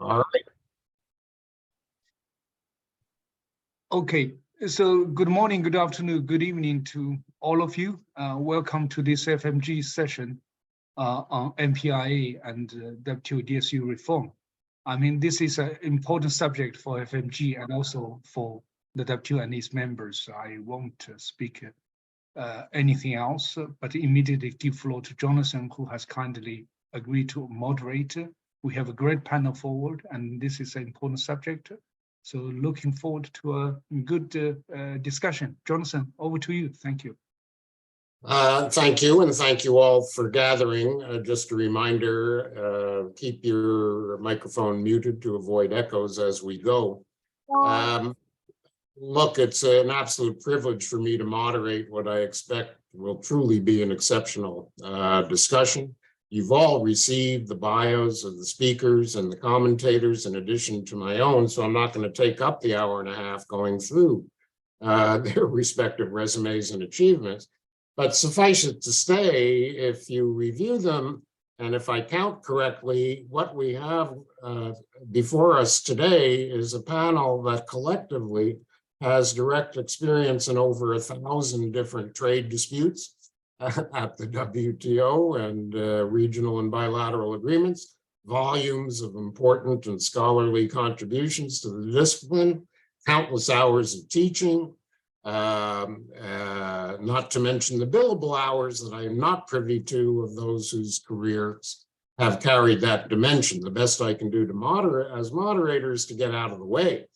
All right. Okay, so good morning, good afternoon, good evening to all of you. Welcome to this FMG session on MPIA and WTO DSU Reform. I mean, this is an important subject for FMG and also for the WTO and its members. I won't speak anything else, but immediately give floor to Jonathan, who has kindly agreed to moderate. We have a great panel forward, and this is an important subject. So looking forward to a good discussion. Jonathan, over to you. Thank you. Thank you, and thank you all for gathering. Just a reminder, keep your microphone muted to avoid echoes as we go. Look, it's an absolute privilege for me to moderate what I expect will truly be an exceptional discussion. You've all received the bios of the speakers and the commentators in addition to my own, so I'm not going to take up the hour and a half going through their respective resumes and achievements. But suffice it to say, if you review them, and if I count correctly, what we have before us today is a panel that collectively has direct experience in over 1,000 different trade disputes at the WTO and regional and bilateral agreements, volumes of important and scholarly contributions to the discipline, countless hours of teaching, not to mention the billable hours that I am not privy to of those whose careers have carried that dimension. The best I can do to as moderators to get out of the way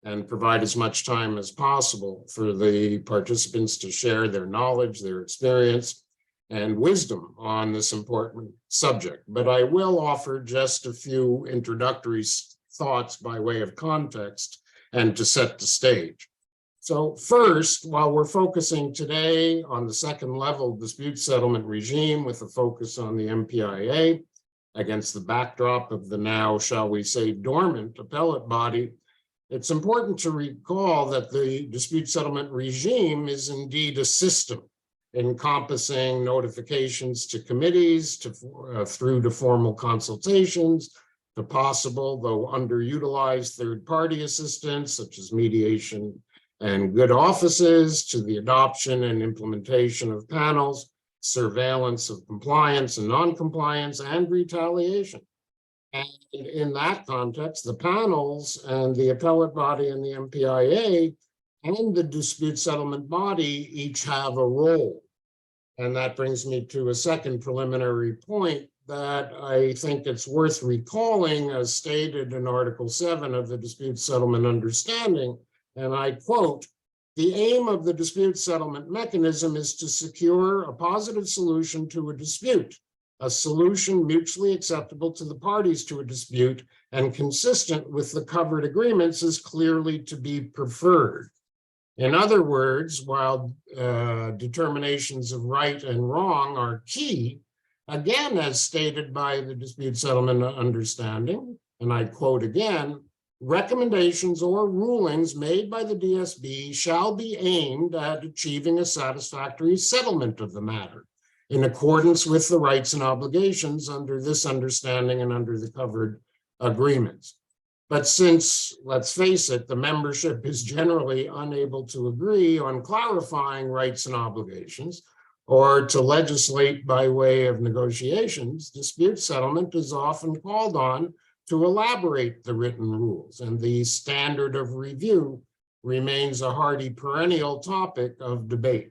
and provide as much time as possible for the participants to share their knowledge, their experience, and wisdom on this important subject. But I will offer just a few introductory thoughts by way of context and to set the stage. So first, while we're focusing today on the second level dispute settlement regime with a focus on the MPIA against the backdrop of the now, shall we say, dormant appellate body, it's important to recall that the dispute settlement regime is indeed a system encompassing notifications to committees, through to formal consultations, to possible, though underutilized, third-party assistance, such as mediation and good offices, to the adoption and implementation of panels, surveillance of compliance and non-compliance, and retaliation. And in that context, the panels and the appellate body and the MPIA and the dispute settlement body each have a role. And that brings me to a second preliminary point that I think it's worth recalling, as stated in Article 7 of the Dispute Settlement Understanding, and I quote, "The aim of the dispute settlement mechanism is to secure a positive solution to a dispute, a solution mutually acceptable to the parties to a dispute and consistent with the covered agreements is clearly to be preferred." In other words, while determinations of right and wrong are key, again, as stated by the Dispute Settlement Understanding, and I quote again, "Recommendations or rulings made by the DSB shall be aimed at achieving a satisfactory settlement of the matter in accordance with the rights and obligations under this understanding and under the covered agreements." But since, let's face it, the membership is generally unable to agree on clarifying rights and obligations or to legislate by way of negotiations, dispute settlement is often called on to elaborate the written rules, and the standard of review remains a hardy perennial topic of debate.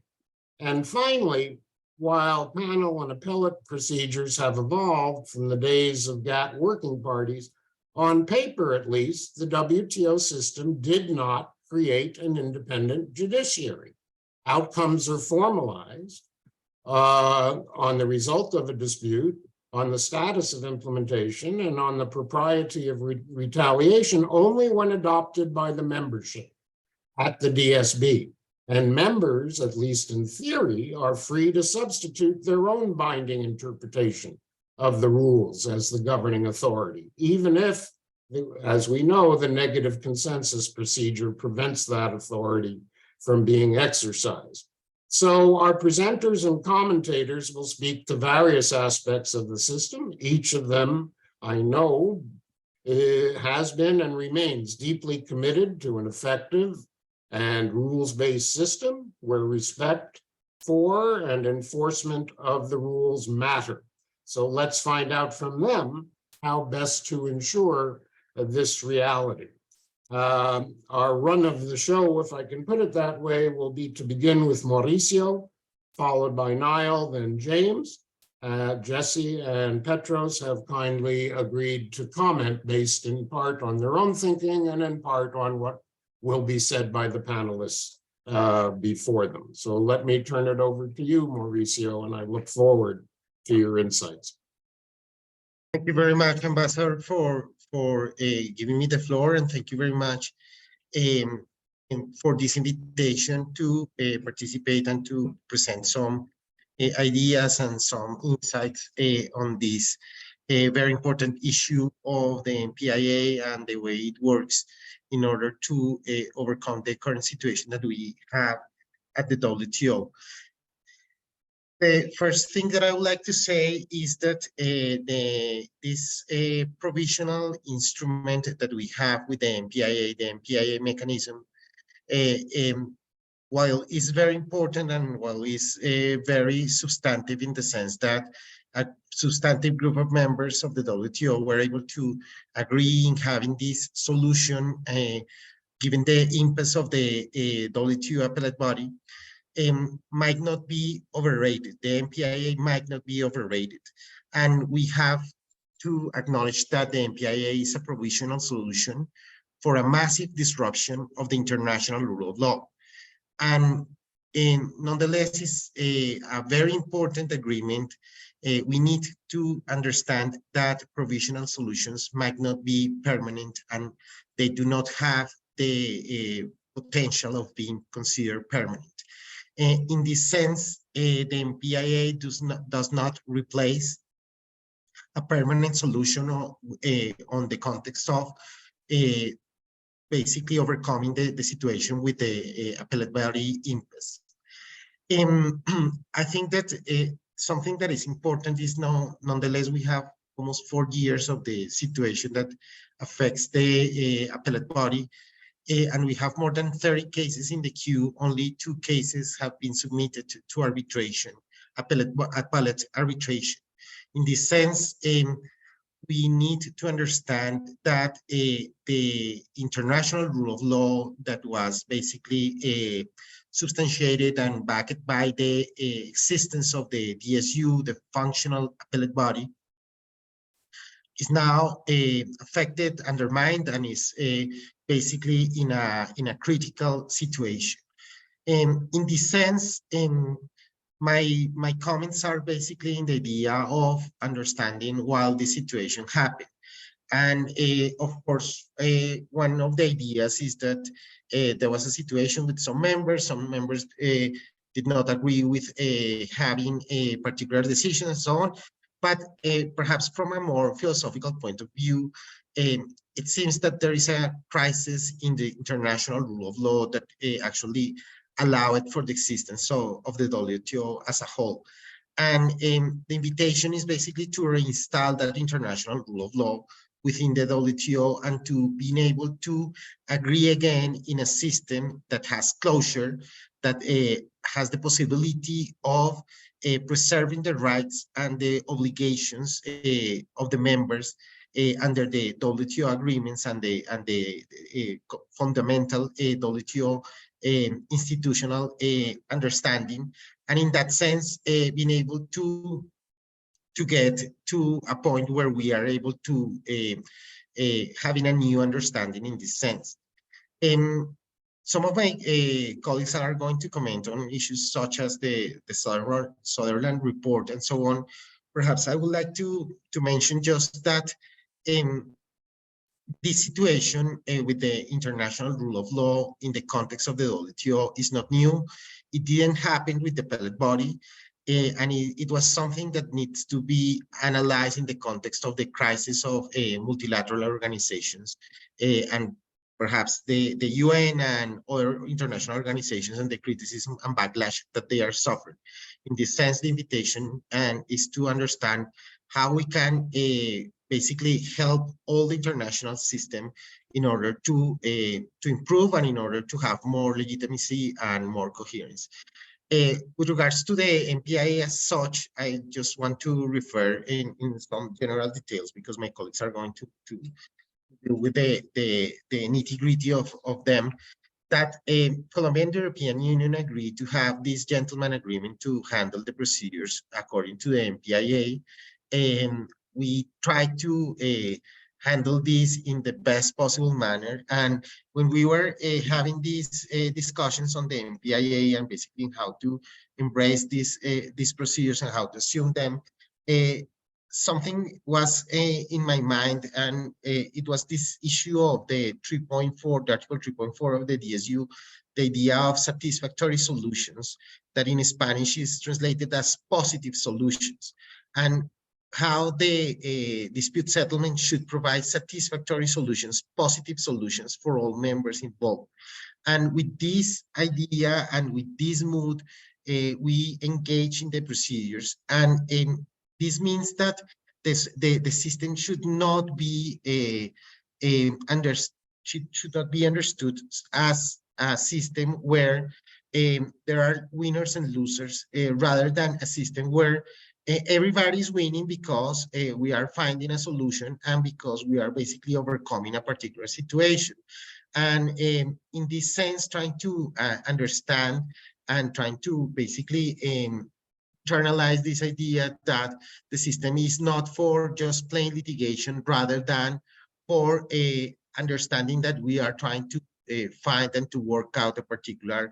And finally, while panel and appellate procedures have evolved from the days of GATT working parties, on paper at least, the WTO system did not create an independent judiciary. Outcomes are formalized on the result of a dispute, on the status of implementation, and on the propriety of retaliation only when adopted by the membership at the DSB. And members, at least in theory, are free to substitute their own binding interpretation of the rules as the governing authority, even if, as we know, the negative consensus procedure prevents that authority from being exercised. So our presenters and commentators will speak to various aspects of the system. Each of them, I know, has been and remains deeply committed to an effective and rules-based system where respect for and enforcement of the rules matter. So let's find out from them how best to ensure this reality. Our run of the show, if I can put it that way, will be to begin with Mauricio, followed by Niall, then James. Jesse and Petros have kindly agreed to comment based in part on their own thinking and in part on what will be said by the panelists before them. So let me turn it over to you, Mauricio, and I look forward to your insights. Thank you very much, Ambassador, for giving me the floor, and thank you very much for this invitation to participate and to present some ideas and some insights on this very important issue of the MPIA and the way it works in order to overcome the current situation that we have at the WTO. The first thing that I would like to say is that this provisional instrument that we have with the MPIA mechanism, while it's very important and while it's very substantive in the sense that a substantive group of members of the WTO were able to agree in having this solution, given the impetus of the WTO appellate body, might not be overrated. The MPIA might not be overrated. And we have to acknowledge that the MPIA is a provisional solution for a massive disruption of the international rule of law. And nonetheless, it's a very important agreement. We need to understand that provisional solutions might not be permanent and they do not have the potential of being considered permanent. In this sense, the MPIA does not replace a permanent solution on the context of basically overcoming the situation with the appellate body impasse. I think that something that is important is nonetheless, we have almost 4 years of the situation that affects the appellate body. And we have more than 30 cases in the queue. Only 2 cases have been submitted to arbitration, appellate arbitration. In this sense, we need to understand that the international rule of law that was basically substantiated and backed by the existence of the DSU, the functional appellate body, is now affected, undermined, and is basically in a critical situation. In this sense, my comments are basically in the idea of understanding why the situation happened. And of course, one of the ideas is that there was a situation with some members did not agree with having a particular decision and so on. But perhaps from a more philosophical point of view, it seems that there is a crisis in the international rule of law that actually allow it for the existence of the WTO as a whole. And the invitation is basically to reinstall that international rule of law within the WTO and to being able to agree again in a system that has closure, that has the possibility of preserving the rights and the obligations of the members under the WTO agreements and the fundamental WTO institutional understanding. And in that sense, being able to get to a point where we are able to having a new understanding in this sense. Some of my colleagues are going to comment on issues such as the Sutherland report and so on. Perhaps I would like to mention just that this situation with the international rule of law in the context of the WTO is not new. It didn't happen with the appellate body, and it was something that needs to be analyzed in the context of the crisis of multilateral organizations and perhaps the UN and other international organizations and the criticism and backlash that they are suffering. In this sense, the invitation is to understand how we can basically help all the international system in order to improve and in order to have more legitimacy and more coherence. With regards to the MPIA as such, I just want to refer in some general details because my colleagues are going to deal with the nitty-gritty of them, that Colombia and the European Union agreed to have this gentleman agreement to handle the procedures according to the MPIA. We tried to handle this in the best possible manner. And when we were having these discussions on the MPIA and basically how to embrace these procedures and how to assume them, something was in my mind, and it was this issue of the 3.4, the Article 3.4 of the DSU, the idea of satisfactory solutions, that in Spanish is translated as positive solutions, and how the dispute settlement should provide satisfactory solutions, positive solutions for all members involved. And with this idea and with this mood, we engage in the procedures. And this means that the system should not be should not be understood as a system where there are winners and losers, rather than a system where everybody's winning because we are finding a solution and because we are basically overcoming a particular situation. And in this sense, trying to understand and trying to basically internalize this idea that the system is not for just plain litigation, rather than for understanding that we are trying to find and to work out a particular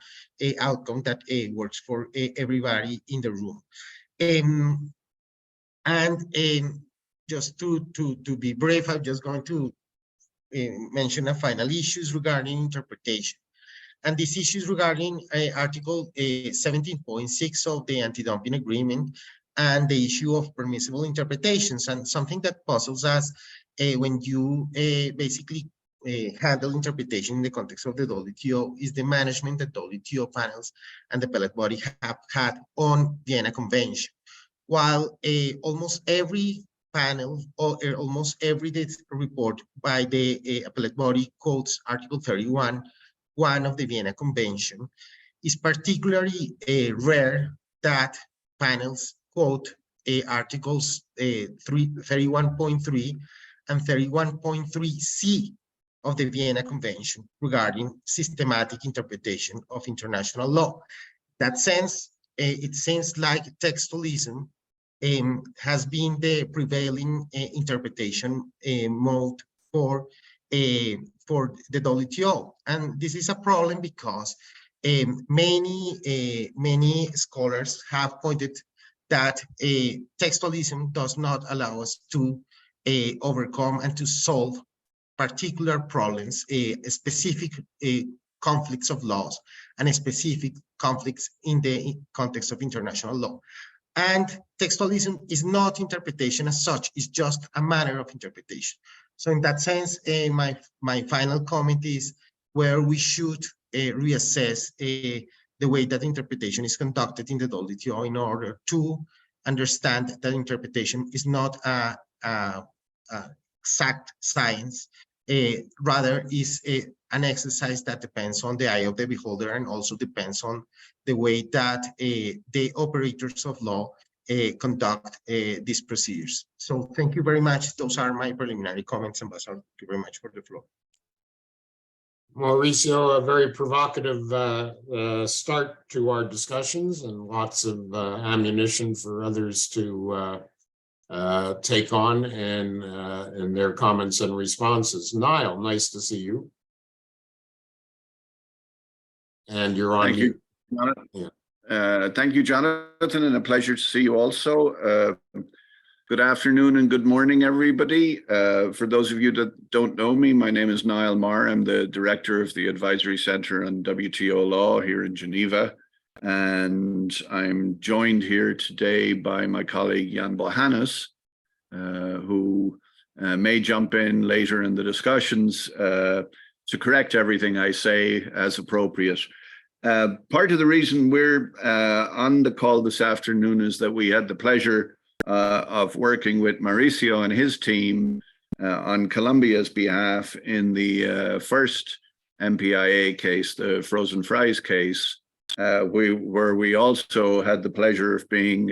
outcome that works for everybody in the room. Just to be brief, I'm just going to mention a final issues regarding interpretation. And these issues regarding Article 17.6 of the Anti-Dumping Agreement and the issue of permissible interpretations. And something that puzzles us when you basically handle interpretation in the context of the WTO is the management that WTO panels and the appellate body have had on Vienna Convention. While almost every panel or almost every report by the appellate body quotes Article 31, one of the Vienna Convention, is particularly rare that panels quote Articles 31.3 and 31.3c of the Vienna Convention regarding systematic interpretation of international law. In that sense, it seems like textualism has been the prevailing interpretation mode for the WTO. And this is a problem because many scholars have pointed that textualism does not allow us to overcome and to solve particular problems, specific conflicts of laws and specific conflicts in the context of international law. And textualism is not interpretation as such, it's just a manner of interpretation. So in that sense, my final comment is where we should reassess the way that interpretation is conducted in the WTO in order to understand that interpretation is not a exact science, rather is an exercise that depends on the eye of the beholder and also depends on the way that the operators of law conduct these procedures. So thank you very much. Those are my preliminary comments, Ambassador. Thank you very much for the floor. Mauricio, a very provocative start to our discussions and lots of ammunition for others to take on in their comments and responses. Niall, nice to see you. And you're on. Thank you, Jonathan. Yeah. Thank you, Jonathan, and a pleasure to see you also. Good afternoon and good morning, everybody. For those of you that don't know me, my name is Niall Meagher. I'm the director of the Advisory Center on WTO Law here in Geneva. And I'm joined here today by my colleague Jan Bohannes, who may jump in later in the discussions to correct everything I say as appropriate. Part of the reason we're on the call this afternoon is that we had the pleasure of working with Mauricio and his team on Colombia's behalf in the first MPIA case, the frozen fries case, where we also had the pleasure of being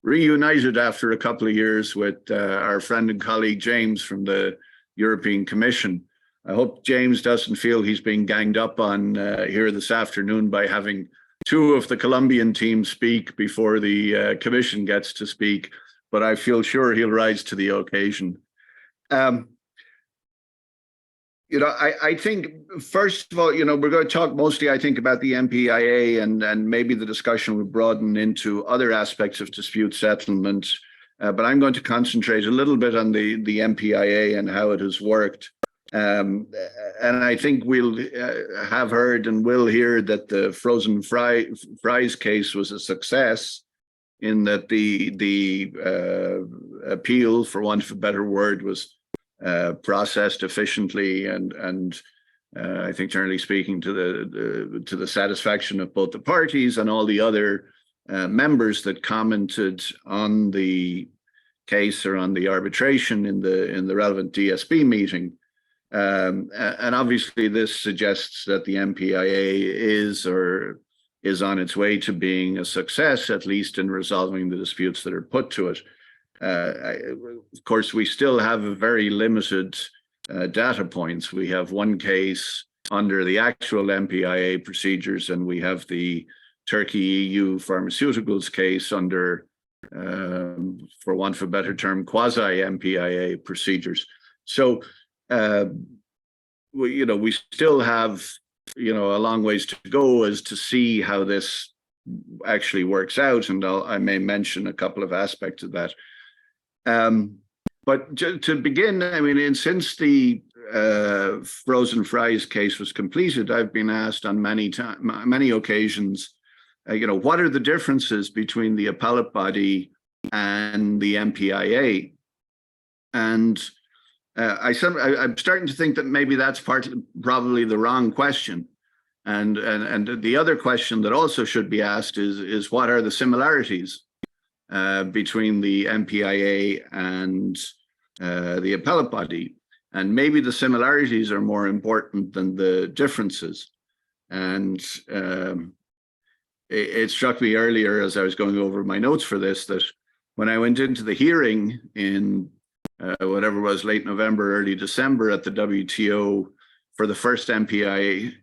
reunited after a couple of years with our friend and colleague James from the European Commission. I hope James doesn't feel he's being ganged up on here this afternoon by having two of the Colombian team speak before the Commission gets to speak, but I feel sure he'll rise to the occasion. I think, first of all, we're going to talk mostly, I think, about the MPIA, and maybe the discussion will broaden into other aspects of dispute settlement. But I'm going to concentrate a little bit on the MPIA and how it has worked. And I think we'll have heard and will hear that the frozen fries case was a success, in that the appeal, for want of a better word, was processed efficiently and I think, generally speaking, to the satisfaction of both the parties and all the other members that commented on the case or on the arbitration in the relevant DSB meeting. And obviously, this suggests that the MPIA is on its way to being a success, at least in resolving the disputes that are put to it. Of course, we still have a very limited data points. We have one case under the actual MPIA procedures, and we have the Turkey EU pharmaceuticals case under, for want of a better term, quasi-MPIA procedures. So, we still have, a long ways to go as to see how this actually works out, and I may mention a couple of aspects of that. But to begin, since the frozen fries case was completed, I've been asked on many occasions, what are the differences between the appellate body and the MPIA? And I'm starting to think that maybe that's probably the wrong question. And the other question that also should be asked is what are the similarities between the MPIA and the appellate body? And maybe the similarities are more important than the differences. And it struck me earlier as I was going over my notes for this, that when I went into the hearing in whatever it was, late November, early December at the WTO for the first MPIA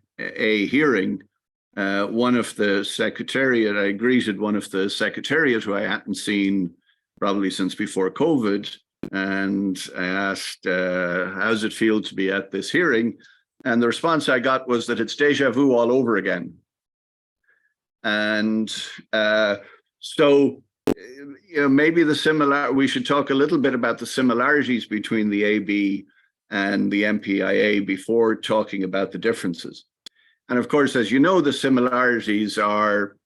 hearing, one of the secretariat, I greeted one of the secretariat who I hadn't seen probably since before COVID. And I asked, how does it feel to be at this hearing? And the response I got was that it's deja vu all over again. And so, maybe we should talk a little bit about the similarities between the AB and the MPIA before talking about the differences. And of course, as you know, the similarities are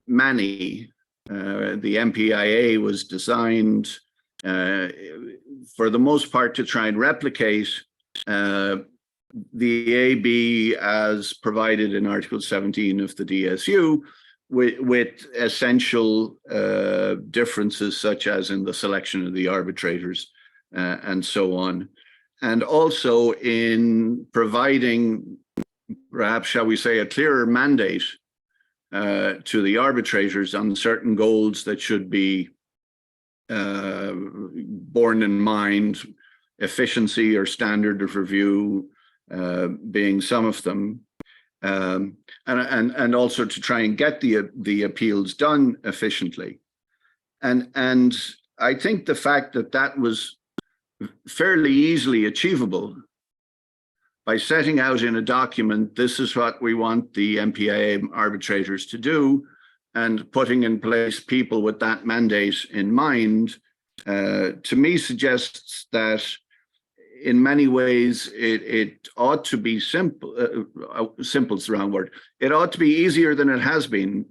many. The MPIA was designed for the most part to try and replicate the AB as provided in Article 17 of the DSU, with essential differences such as in the selection of the arbitrators and so on. And also in providing, perhaps, shall we say, a clearer mandate to the arbitrators on certain goals that should be borne in mind, efficiency or standard of review being some of them, and also to try and get the appeals done efficiently. And I think the fact that was fairly easily achievable by setting out in a document, this is what we want the MPIA arbitrators to do, and putting in place people with that mandate in mind, to me suggests that in many ways it ought to be simple. Simple is the wrong word. It ought to be easier than it has been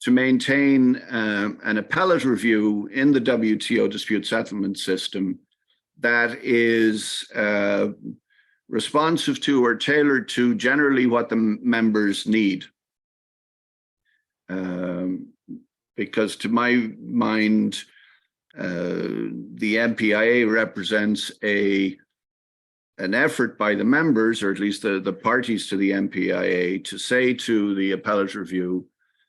to maintain an appellate review in the WTO dispute settlement system that is responsive to or tailored to generally what the members need. Because to my mind, the MPIA represents an effort by the members, or at least the parties to the MPIA, to say to the appellate review,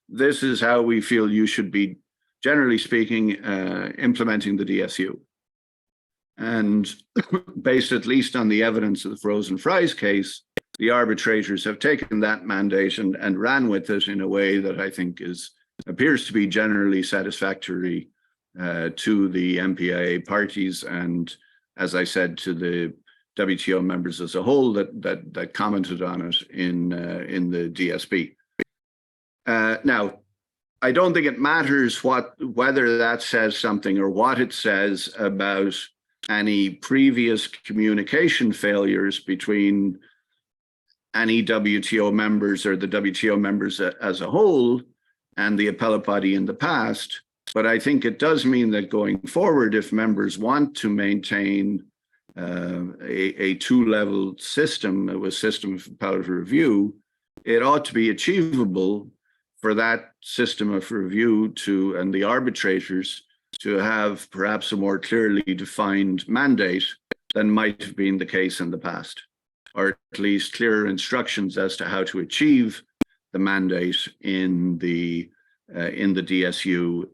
this is how we feel you should be, generally speaking, implementing the DSU. And based at least on the evidence of the frozen fries case, the arbitrators have taken that mandate and ran with it in a way that I think appears to be generally satisfactory to the MPIA parties, and, as I said, to the WTO members as a whole that commented on it in the DSB. Now, I don't think it matters whether that says something or what it says about any previous communication failures between any WTO members or the WTO members as a whole and the appellate body in the past. But I think it does mean that going forward, if members want to maintain a two-level system, a system of appellate review, it ought to be achievable for that system of review and the arbitrators to have perhaps a more clearly defined mandate than might have been the case in the past, or at least clearer instructions as to how to achieve the mandate in the DSU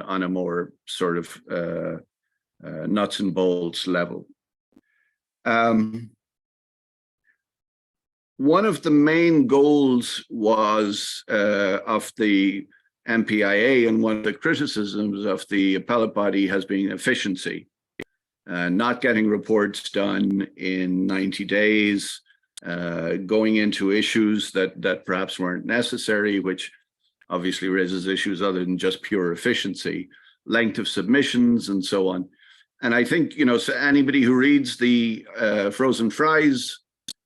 on a more sort of nuts and bolts level. One of the main goals was of the MPIA, and one of the criticisms of the appellate body has been efficiency, not getting reports done in 90 days, going into issues that perhaps weren't necessary, which obviously raises issues other than just pure efficiency, length of submissions, and so on. And I think, so anybody who reads the frozen fries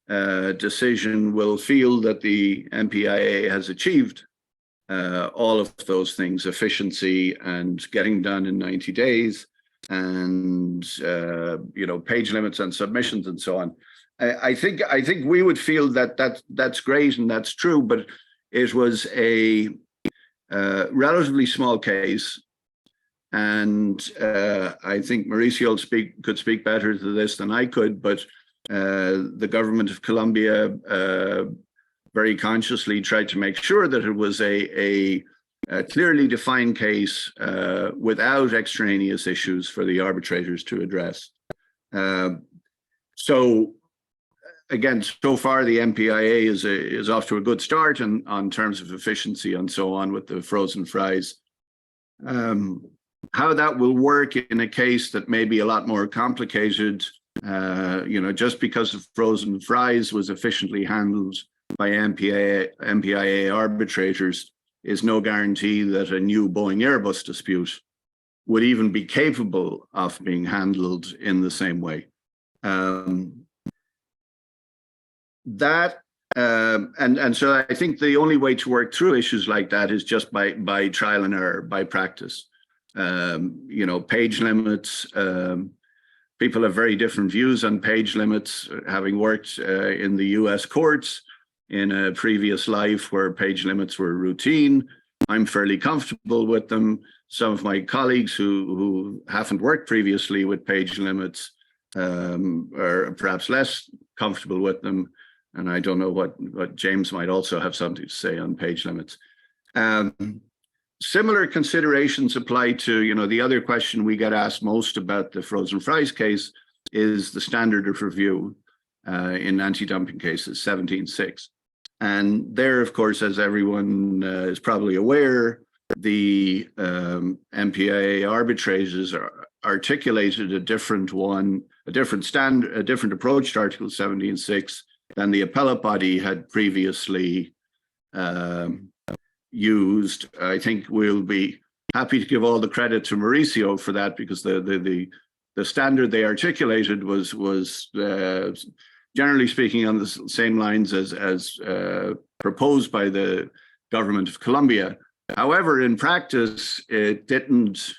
decision will feel that the MPIA has achieved all of those things, efficiency and getting done in 90 days, and page limits and submissions and so on. I think we would feel that's great and that's true, but it was a relatively small case, and I think Mauricio could speak better to this than I could, but the government of Colombia very consciously tried to make sure that it was a clearly defined case without extraneous issues for the arbitrators to address. So again, so far the MPIA is off to a good start on terms of efficiency and so on with the frozen fries. How that will work in a case that may be a lot more complicated, just because the frozen fries was efficiently handled by MPIA arbitrators is no guarantee that a new Boeing Airbus dispute would even be capable of being handled in the same way. And so I think the only way to work through issues like that is just by trial and error, by practice. Page limits. People have very different views on page limits. Having worked in the US courts in a previous life where page limits were routine, I'm fairly comfortable with them. Some of my colleagues who haven't worked previously with page limits are perhaps less comfortable with them. And I don't know what James might also have something to say on page limits. Similar considerations apply to, the other question we get asked most about the frozen fries case is the standard of review in anti-dumping cases, 17.6. And there, of course, as everyone is probably aware, the MPIA arbitrators articulated a different approach to Article 17.6 than the appellate body had previously used. I think we'll be happy to give all the credit to Mauricio for that, because the standard they articulated was generally speaking on the same lines as proposed by the government of Colombia. However, in practice, it didn't.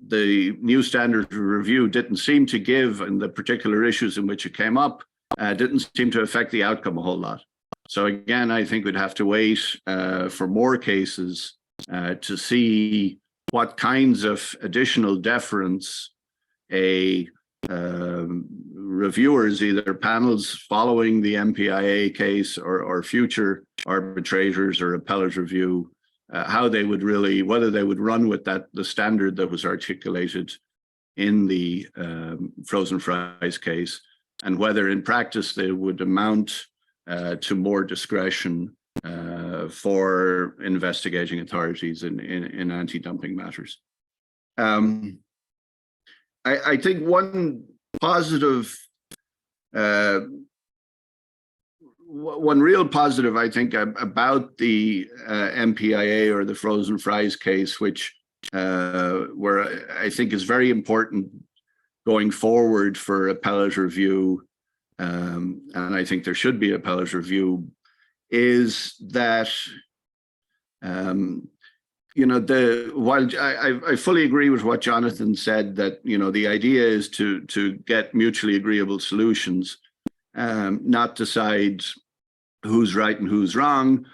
The new standard of review didn't seem to give, in the particular issues in which it came up, didn't seem to affect the outcome a whole lot. So again, I think we'd have to wait for more cases to see what kinds of additional deference reviewers, either panels following the MPIA case or future arbitrators or appellate review, how they would really, whether they would run with the standard that was articulated in the frozen fries case, and whether in practice they would amount to more discretion for investigating authorities in anti-dumping matters. I think one positive, one real positive, I think, about the MPIA or the frozen fries case, which where I think is very important going forward for appellate review, and I think there should be appellate review, is that while I fully agree with what Jonathan said, that the idea is to get mutually agreeable solutions, not decide who's right and who's wrong,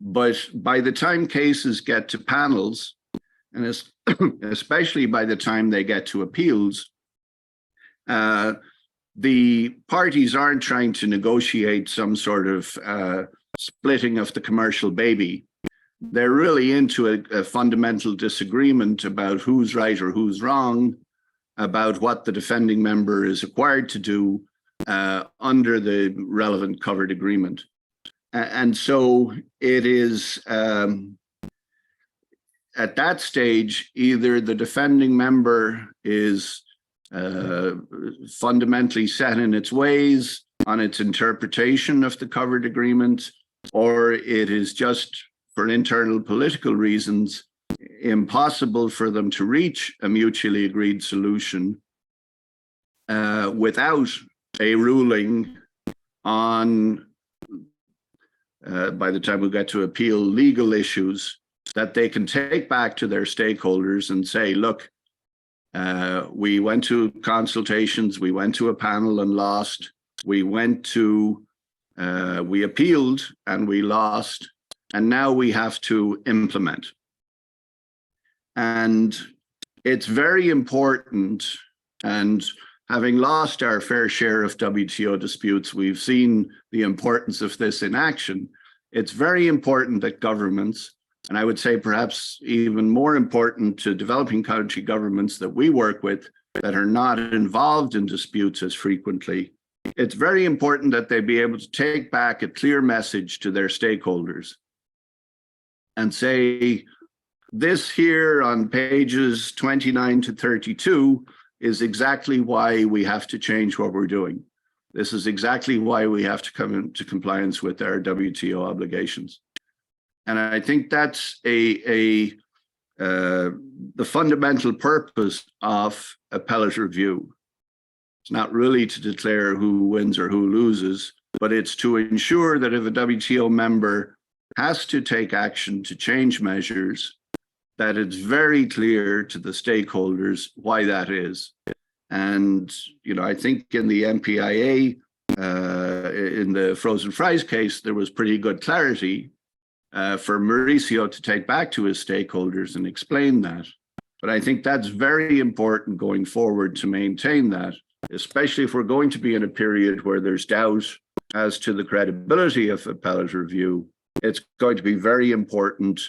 but by the time cases get to panels, and especially by the time they get to appeals, the parties aren't trying to negotiate some sort of splitting of the commercial baby. They're really into a fundamental disagreement about who's right or who's wrong, about what the defending member is required to do under the relevant covered agreement. And so it is at that stage, either the defending member is fundamentally set in its ways on its interpretation of the covered agreement, or it is just, for internal political reasons, impossible for them to reach a mutually agreed solution without a ruling on, by the time we get to appeal, legal issues that they can take back to their stakeholders and say, look, we went to consultations, we went to a panel and lost, we appealed and we lost, and now we have to implement. And it's very important, and having lost our fair share of WTO disputes, we've seen the importance of this in action. It's very important that governments, and I would say perhaps even more important to developing country governments that we work with that are not involved in disputes as frequently, it's very important that they be able to take back a clear message to their stakeholders and say, this here on pages 29 to 32 is exactly why we have to change what we're doing. This is exactly why we have to come into compliance with our WTO obligations. And I think that's the fundamental purpose of appellate review. It's not really to declare who wins or who loses, but it's to ensure that if a WTO member has to take action to change measures, that it's very clear to the stakeholders why that is. And, I think in the MPIA, in the frozen fries case, there was pretty good clarity for Mauricio to take back to his stakeholders and explain that. But I think that's very important going forward to maintain that, especially if we're going to be in a period where there's doubt as to the credibility of appellate review. It's going to be very important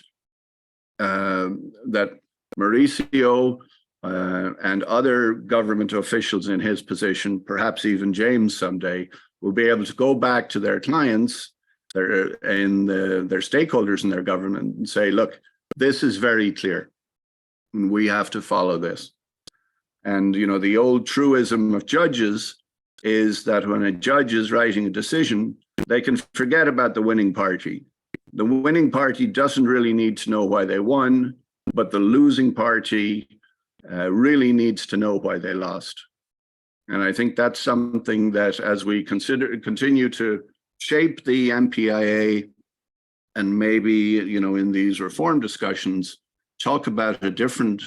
that Mauricio and other government officials in his position, perhaps even James someday, will be able to go back to their clients, their stakeholders in their government, and say, look, this is very clear, and we have to follow this. And, the old truism of judges is that when a judge is writing a decision, they can forget about the winning party. The winning party doesn't really need to know why they won, but the losing party really needs to know why they lost. And I think that's something that, as we continue to shape the MPIA, and maybe, in these reform discussions, talk about a different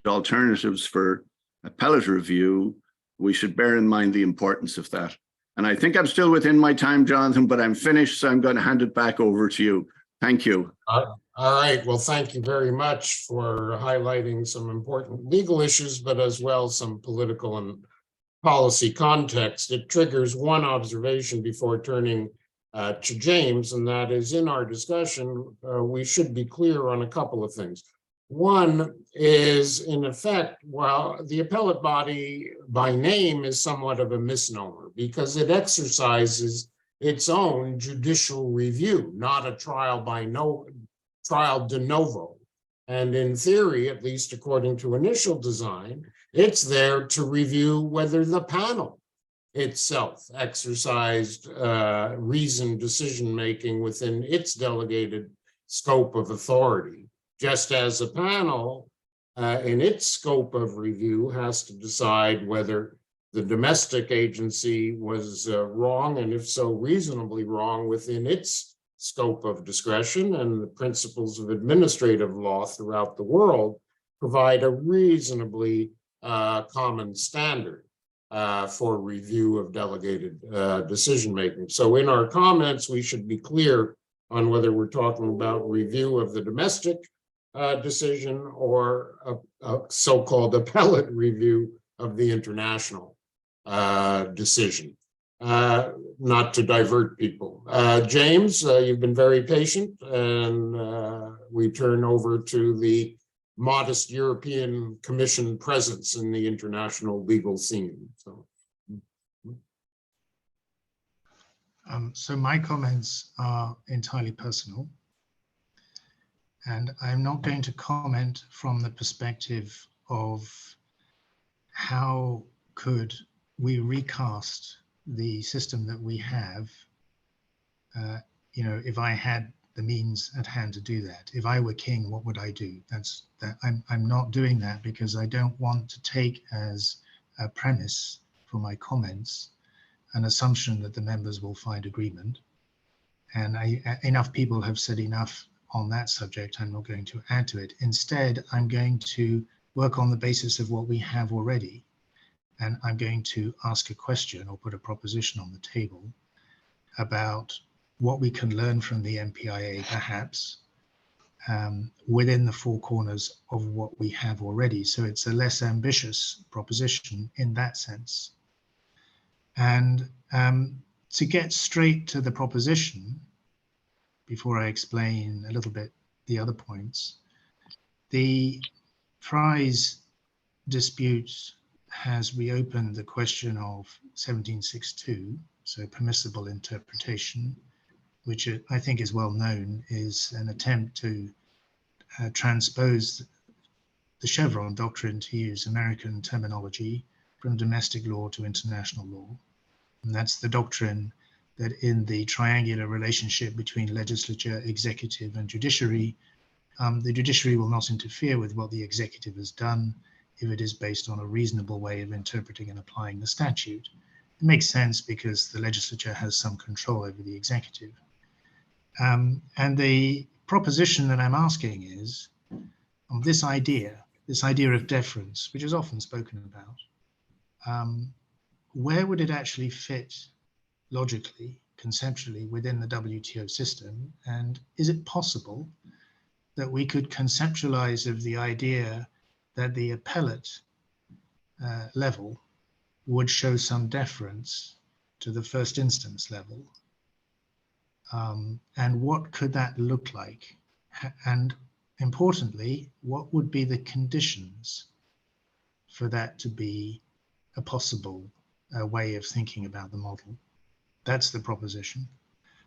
alternatives for appellate review, we should bear in mind the importance of that. And I think I'm still within my time, Jonathan, but I'm finished, so I'm going to hand it back over to you. Thank you. All right, well, thank you very much for highlighting some important legal issues, but as well some political and policy context. It triggers one observation before turning to James, and that is, in our discussion, we should be clear on a couple of things. One is, in effect, while the appellate body by name is somewhat of a misnomer because it exercises its own judicial review, not a trial de novo. And in theory, at least according to initial design, it's there to review whether the panel itself exercised reasoned decision-making within its delegated scope of authority, just as a panel in its scope of review has to decide whether the domestic agency was wrong, and if so, reasonably wrong within its scope of discretion. And the principles of administrative law throughout the world provide a reasonably common standard for review of delegated decision-making. So in our comments, we should be clear on whether we're talking about review of the domestic decision or a so-called appellate review of the international decision. Not to divert people. James, you've been very patient, and we turn over to the modest European Commission presence in the international legal scene. So my comments are entirely personal, and I'm not going to comment from the perspective of how could we recast the system that we have, if I had the means at hand to do that. If I were king, what would I do? I'm not doing that because I don't want to take as a premise for my comments an assumption that the members will find agreement. And enough people have said enough on that subject. I'm not going to add to it. Instead, I'm going to work on the basis of what we have already. And I'm going to ask a question or put a proposition on the table about what we can learn from the MPIA, perhaps, within the four corners of what we have already. So it's a less ambitious proposition in that sense. And to get straight to the proposition, before I explain a little bit the other points, the prize dispute has reopened the question of 1762, so permissible interpretation, which I think is well known, is an attempt to transpose the Chevron doctrine, to use American terminology, from domestic law to international law. And that's the doctrine that in the triangular relationship between legislature, executive, and judiciary, the judiciary will not interfere with what the executive has done if it is based on a reasonable way of interpreting and applying the statute. It makes sense because the legislature has some control over the executive. And the proposition that I'm asking is, on this idea of deference, which is often spoken about, where would it actually fit logically, conceptually within the WTO system? And is it possible that we could conceptualize of the idea that the appellate level would show some deference to the first instance level? And what could that look like? And importantly, what would be the conditions for that to be a possible way of thinking about the model? That's the proposition.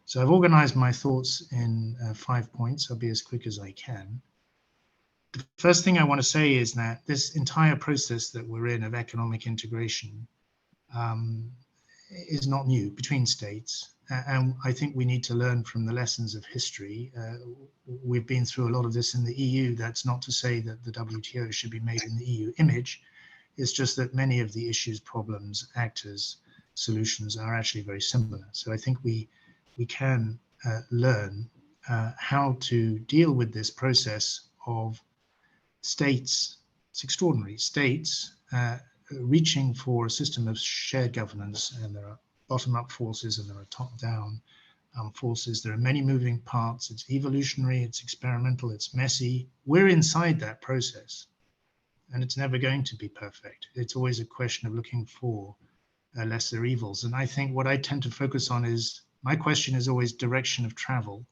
So I've organized my thoughts in 5 points. I'll be as quick as I can. The first thing I want to say is that this entire process that we're in of economic integration is not new between states. And I think we need to learn from the lessons of history. We've been through a lot of this in the EU. That's not to say that the WTO should be made in the EU image. It's just that many of the issues, problems, actors, solutions are actually very similar. So I think we can learn how to deal with this process of states, it's extraordinary, states reaching for a system of shared governance, and there are bottom-up forces and there are top-down forces. There are many moving parts. It's evolutionary, it's experimental, it's messy. We're inside that process, and it's never going to be perfect. It's always a question of looking for lesser evils. And I think what I tend to focus on is, my question is always direction of travel.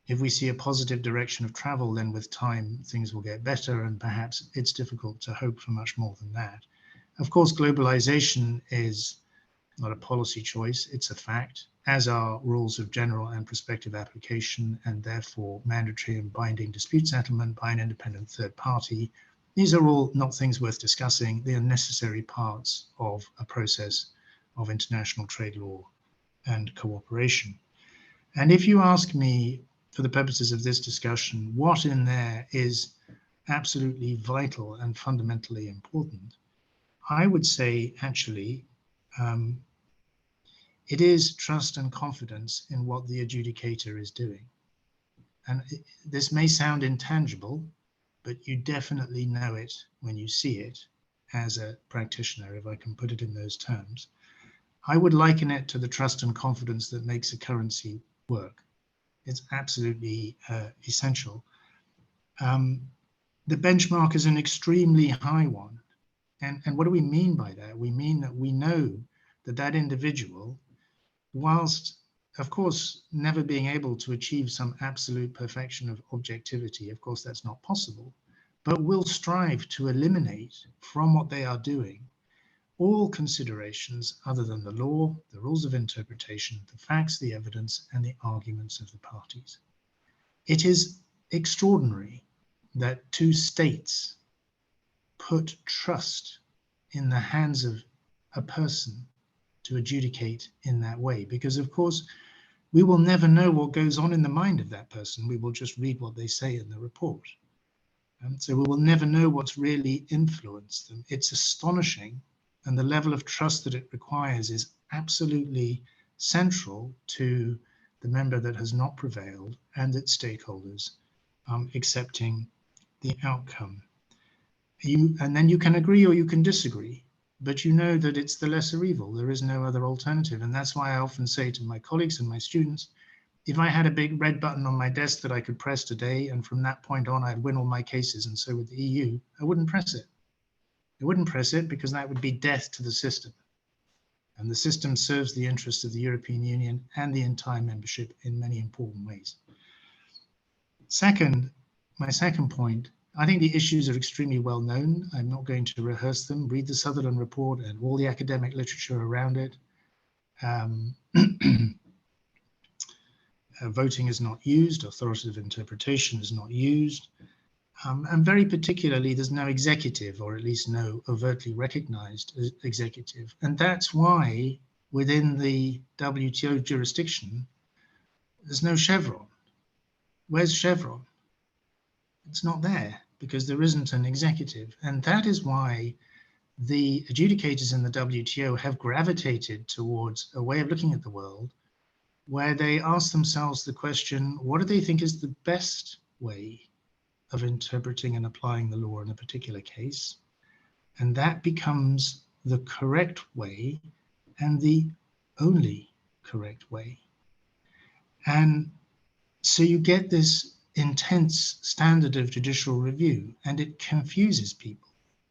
If we see a positive direction of travel, then with time, things will get better, and perhaps it's difficult to hope for much more than that. Of course, globalization is not a policy choice, it's a fact, as are rules of general and prospective application, and therefore mandatory and binding dispute settlement by an independent third party. These are all not things worth discussing. They are necessary parts of a process of international trade law and cooperation. And if you ask me, for the purposes of this discussion, what in there is absolutely vital and fundamentally important, I would say actually it is trust and confidence in what the adjudicator is doing. And this may sound intangible, but you definitely know it when you see it as a practitioner, if I can put it in those terms. I would liken it to the trust and confidence that makes a currency work. It's absolutely essential. The benchmark is an extremely high one. And what do we mean by that? We mean that we know that that individual, whilst of course never being able to achieve some absolute perfection of objectivity, of course that's not possible, but will strive to eliminate from what they are doing all considerations other than the law, the rules of interpretation, the facts, the evidence, and the arguments of the parties. It is extraordinary that two states put trust in the hands of a person to adjudicate in that way, because of course we will never know what goes on in the mind of that person. We will just read what they say in the report. And so we will never know what's really influenced them. It's astonishing, and the level of trust that it requires is absolutely central to the member that has not prevailed and its stakeholders accepting the outcome. And then you can agree or you can disagree, but you know that it's the lesser evil. There is no other alternative. And that's why I often say to my colleagues and my students, if I had a big red button on my desk that I could press today, and from that point on I'd win all my cases, and so with the EU, I wouldn't press it. I wouldn't press it because that would be death to the system. And the system serves the interests of the European Union and the entire membership in many important ways. Second, my second point, I think the issues are extremely well known. I'm not going to rehearse them. Read the Sutherland report and all the academic literature around it. Voting is not used, authoritative interpretation is not used. And very particularly, there's no executive, or at least no overtly recognized executive. And that's why within the WTO jurisdiction, there's no chevron. Where's chevron? It's not there because there isn't an executive. And that is why the adjudicators in the WTO have gravitated towards a way of looking at the world where they ask themselves the question, what do they think is the best way of interpreting and applying the law in a particular case? And that becomes the correct way and the only correct way. And so you get this intense standard of judicial review, and it confuses people,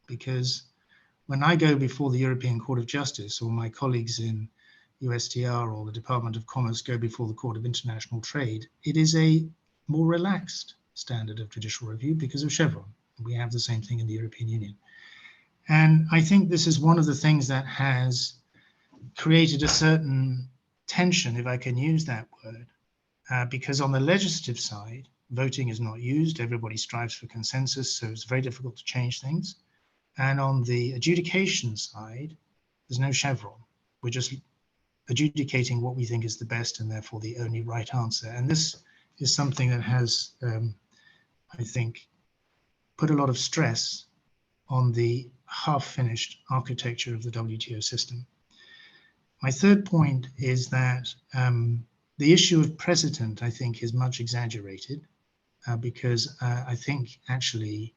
because when I go before the European Court of Justice, or my colleagues in USTR or the Department of Commerce go before the Court of International Trade, it is a more relaxed standard of judicial review because of Chevron. We have the same thing in the European Union. And I think this is one of the things that has created a certain tension, if I can use that word, because on the legislative side, voting is not used. Everybody strives for consensus, so it's very difficult to change things. And on the adjudication side, there's no Chevron. We're just adjudicating what we think is the best and therefore the only right answer. And this is something that has, I think, put a lot of stress on the half-finished architecture of the WTO system. My third point is that the issue of precedent, I think, is much exaggerated because I think actually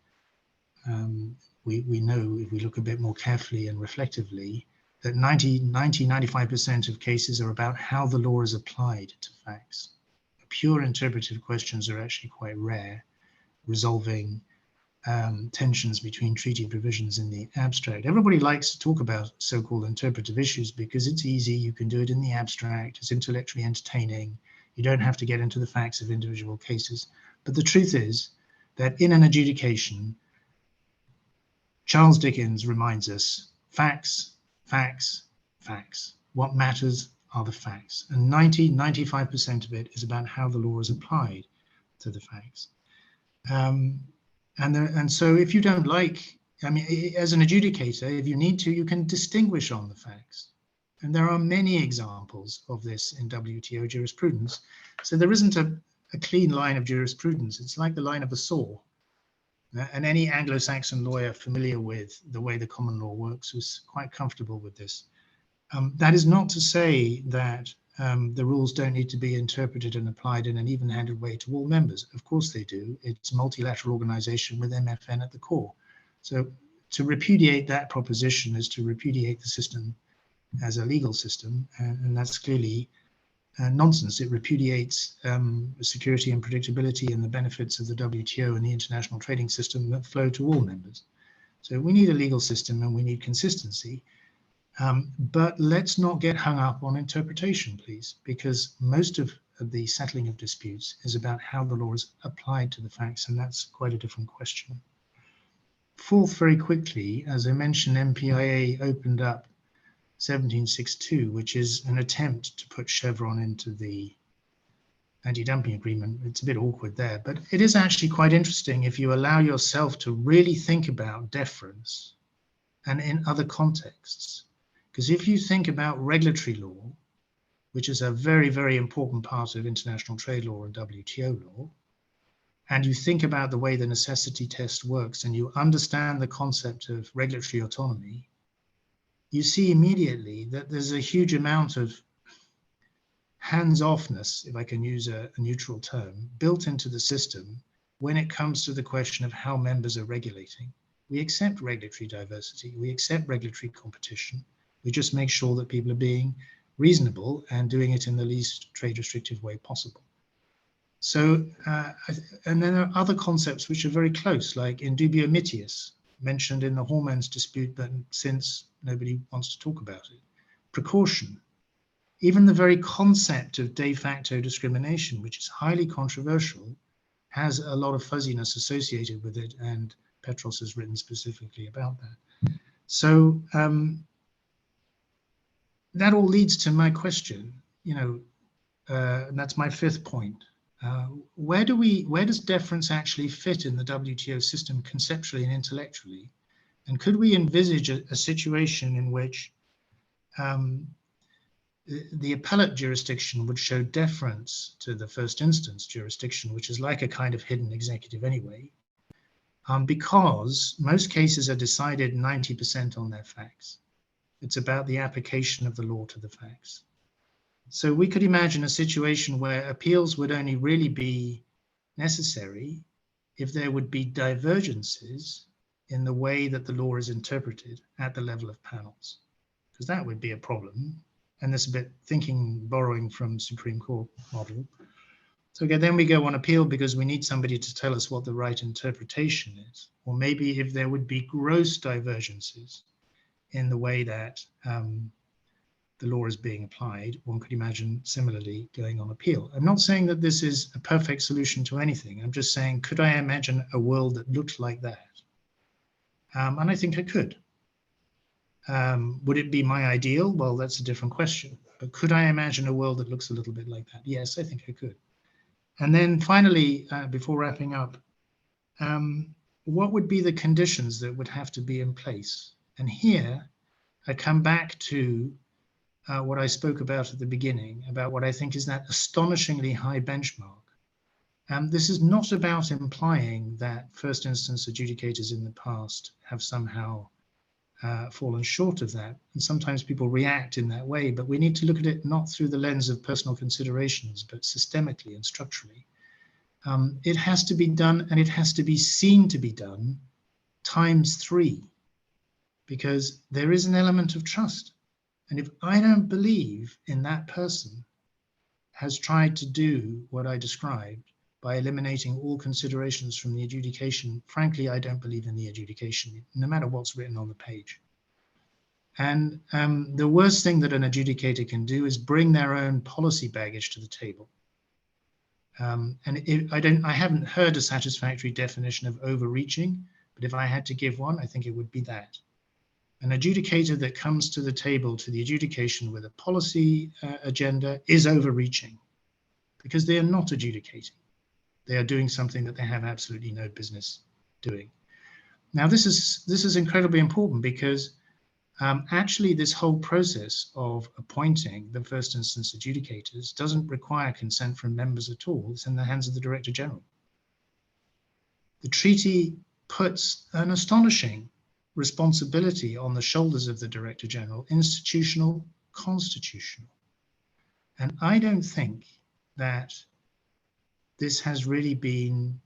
we know, if we look a bit more carefully and reflectively, that 95% of cases are about how the law is applied to facts. Pure interpretive questions are actually quite rare, resolving tensions between treaty provisions in the abstract. Everybody likes to talk about so-called interpretive issues because it's easy, you can do it in the abstract, it's intellectually entertaining, you don't have to get into the facts of individual cases. But the truth is that in an adjudication, Charles Dickens reminds us, facts, facts, facts. What matters are the facts. And 95% of it is about how the law is applied to the facts. And so if you don't like, I mean, as an adjudicator, if you need to, you can distinguish on the facts. And there are many examples of this in WTO jurisprudence. So there isn't a clean line of jurisprudence. It's like the line of a saw. And any Anglo-Saxon lawyer familiar with the way the common law works was quite comfortable with this. That is not to say that the rules don't need to be interpreted and applied in an even-handed way to all members. Of course they do. It's a multilateral organization with MFN at the core. So to repudiate that proposition is to repudiate the system as a legal system, and that's clearly nonsense. It repudiates security and predictability and the benefits of the WTO and the international trading system that flow to all members. So we need a legal system and we need consistency. But let's not get hung up on interpretation, please, because most of the settling of disputes is about how the law is applied to the facts, and that's quite a different question. Fourth, very quickly, as I mentioned, MPIA opened up 1762, which is an attempt to put Chevron into the anti-dumping agreement. It's a bit awkward there, but it is actually quite interesting if you allow yourself to really think about deference and in other contexts. Because if you think about regulatory law, which is a very, very important part of international trade law and WTO law, and you think about the way the necessity test works and you understand the concept of regulatory autonomy, you see immediately that there's a huge amount of hands-offness, if I can use a neutral term, built into the system when it comes to the question of how members are regulating. We accept regulatory diversity, we accept regulatory competition, we just make sure that people are being reasonable and doing it in the least trade restrictive way possible. So, and then there are other concepts which are very close, like in dubio mitius, mentioned in the hormones dispute, but since nobody wants to talk about it. Precaution. Even the very concept of de facto discrimination, which is highly controversial, has a lot of fuzziness associated with it, and Petros has written specifically about that. So that all leads to my question, and that's my fifth point. Where does deference actually fit in the WTO system conceptually and intellectually? And could we envisage a situation in which the appellate jurisdiction would show deference to the first instance jurisdiction, which is like a kind of hidden executive anyway, because most cases are decided 90% on their facts. It's about the application of the law to the facts. So we could imagine a situation where appeals would only really be necessary if there would be divergences in the way that the law is interpreted at the level of panels, because that would be a problem. And there's a bit borrowing from Supreme Court model. So again, then we go on appeal because we need somebody to tell us what the right interpretation is. Or maybe if there would be gross divergences in the way that the law is being applied, one could imagine similarly going on appeal. I'm not saying that this is a perfect solution to anything. I'm just saying, could I imagine a world that looked like that? And I think I could. Would it be my ideal? Well, that's a different question. But could I imagine a world that looks a little bit like that? Yes, I think I could. And then finally, before wrapping up, what would be the conditions that would have to be in place? And here, I come back to what I spoke about at the beginning, about what I think is that astonishingly high benchmark. This is not about implying that first instance adjudicators in the past have somehow fallen short of that. And sometimes people react in that way, but we need to look at it not through the lens of personal considerations, but systemically and structurally. It has to be done, and it has to be seen to be done ×3, because there is an element of trust And if I don't believe in that person has tried to do what I described by eliminating all considerations from the adjudication, frankly, I don't believe in the adjudication, no matter what's written on the page. And the worst thing that an adjudicator can do is bring their own policy baggage to the table. I haven't heard a satisfactory definition of overreaching, but if I had to give one, I think it would be that. An adjudicator that comes to the table to the adjudication with a policy agenda is overreaching, because they are not adjudicating. They are doing something that they have absolutely no business doing. Now, this is incredibly important, because actually this whole process of appointing the first instance adjudicators doesn't require consent from members at all. It's in the hands of the Director General. The treaty puts an astonishing responsibility on the shoulders of the Director General, institutional, constitutional. And I don't think that this has really been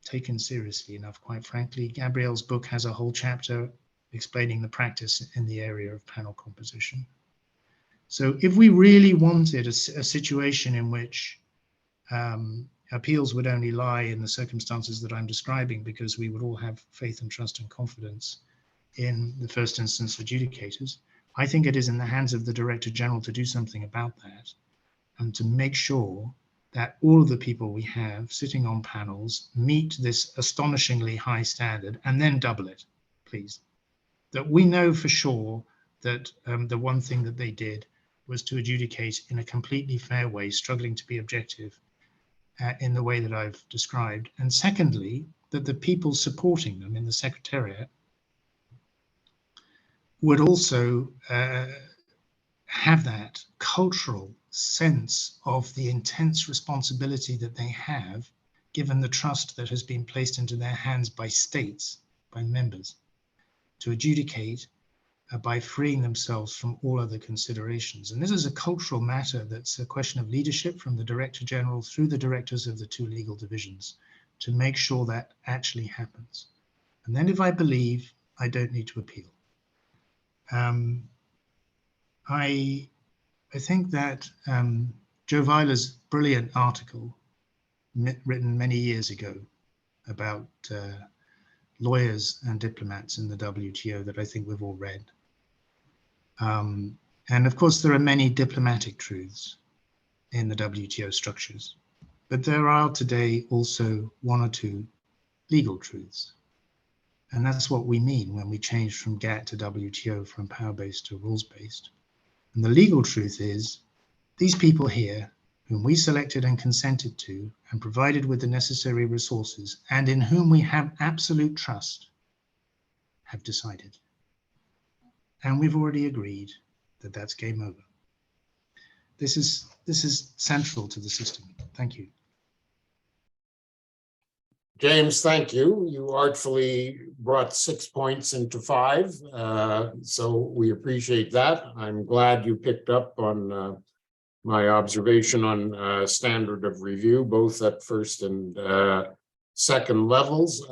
taken seriously enough, quite frankly. Gabrielle's book has a whole chapter explaining the practice in the area of panel composition. So if we really wanted a situation in which appeals would only lie in the circumstances that I'm describing, because we would all have faith and trust and confidence in the first instance adjudicators, I think it is in the hands of the Director General to do something about that, and to make sure that all of the people we have sitting on panels meet this astonishingly high standard, and then double it, please. That we know for sure that the one thing that they did was to adjudicate in a completely fair way, struggling to be objective in the way that I've described. And secondly, that the people supporting them in the Secretariat would also have that cultural sense of the intense responsibility that they have, given the trust that has been placed into their hands by states, by members, to adjudicate by freeing themselves from all other considerations. And this is a cultural matter that's a question of leadership from the Director General through the directors of the two legal divisions to make sure that actually happens. And then if I believe, I don't need to appeal. I think that Joe Weiler's brilliant article written many years ago about lawyers and diplomats in the WTO that I think we've all read. And of course, there are many diplomatic truths in the WTO structures, but there are today also one or two legal truths. And that's what we mean when we change from GATT to WTO, from power-based to rules-based. And the legal truth is, these people here, whom we selected and consented to and provided with the necessary resources, and in whom we have absolute trust, have decided. And we've already agreed that that's game over. This is central to the system. Thank you. James, thank you. You artfully brought 6 points into 5, so we appreciate that. I'm glad you picked up on my observation on standard of review, both at first and second levels.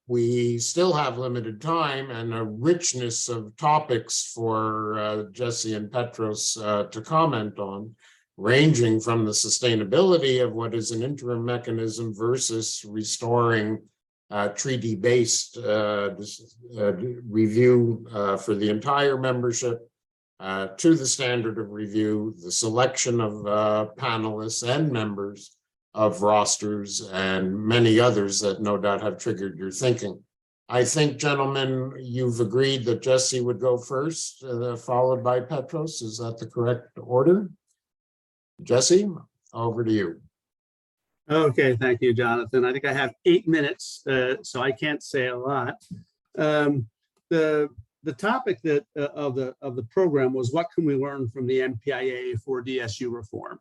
We still have limited time and a richness of topics for Jesse and Petros to comment on, ranging from the sustainability of what is an interim mechanism versus restoring treaty-based review for the entire membership, to the standard of review, the selection of panelists and members of rosters, and many others that no doubt have triggered your thinking. I think, gentlemen, you've agreed that Jesse would go first, followed by Petros. Is that the correct order? Jesse, over to you. Okay, thank you, Jonathan. I think I have 8 minutes, so I can't say a lot. The topic that of the program was, what can we learn from the MPIA for DSU reform?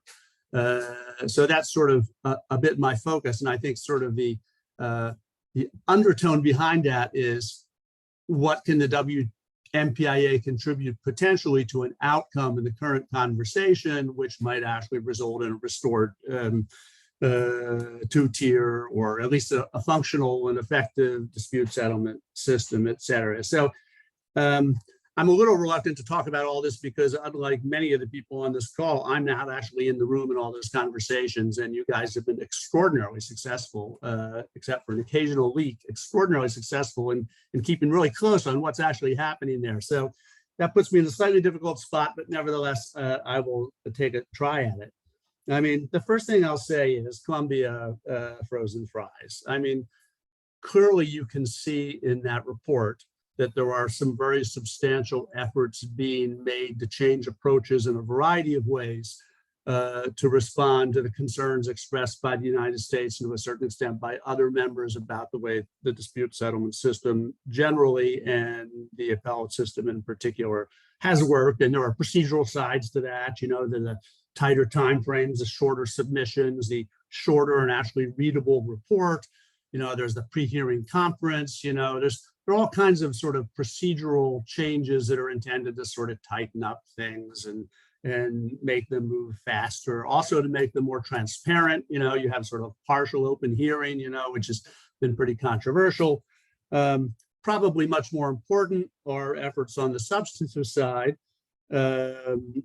So that's sort of a bit my focus, and I think sort of the undertone behind that is, what can the MPIA contribute potentially to an outcome in the current conversation, which might actually result in a restored two-tier, or at least a functional and effective dispute settlement system, et cetera. So I'm a little reluctant to talk about all this because unlike many of the people on this call, I'm not actually in the room in all those conversations, and you guys have been extraordinarily successful, except for an occasional leak, extraordinarily successful in keeping really close on what's actually happening there. So that puts me in a slightly difficult spot, but nevertheless, I will take a try at it. I mean, the first thing I'll say is Colombia frozen fries. I mean, clearly you can see in that report that there are some very substantial efforts being made to change approaches in a variety of ways to respond to the concerns expressed by the United States and to a certain extent by other members about the way the dispute settlement system generally and the appellate system in particular has worked. And there are procedural sides to that, you know, the tighter timeframes, the shorter submissions, the shorter and actually readable report. You know, there's the pre-hearing conference, you know, there are all kinds of sort of procedural changes that are intended to sort of tighten up things and make them move faster. Also to make them more transparent, you know, you have sort of partial open hearing, you know, which has been pretty controversial. Probably much more important are efforts on the substantive side. And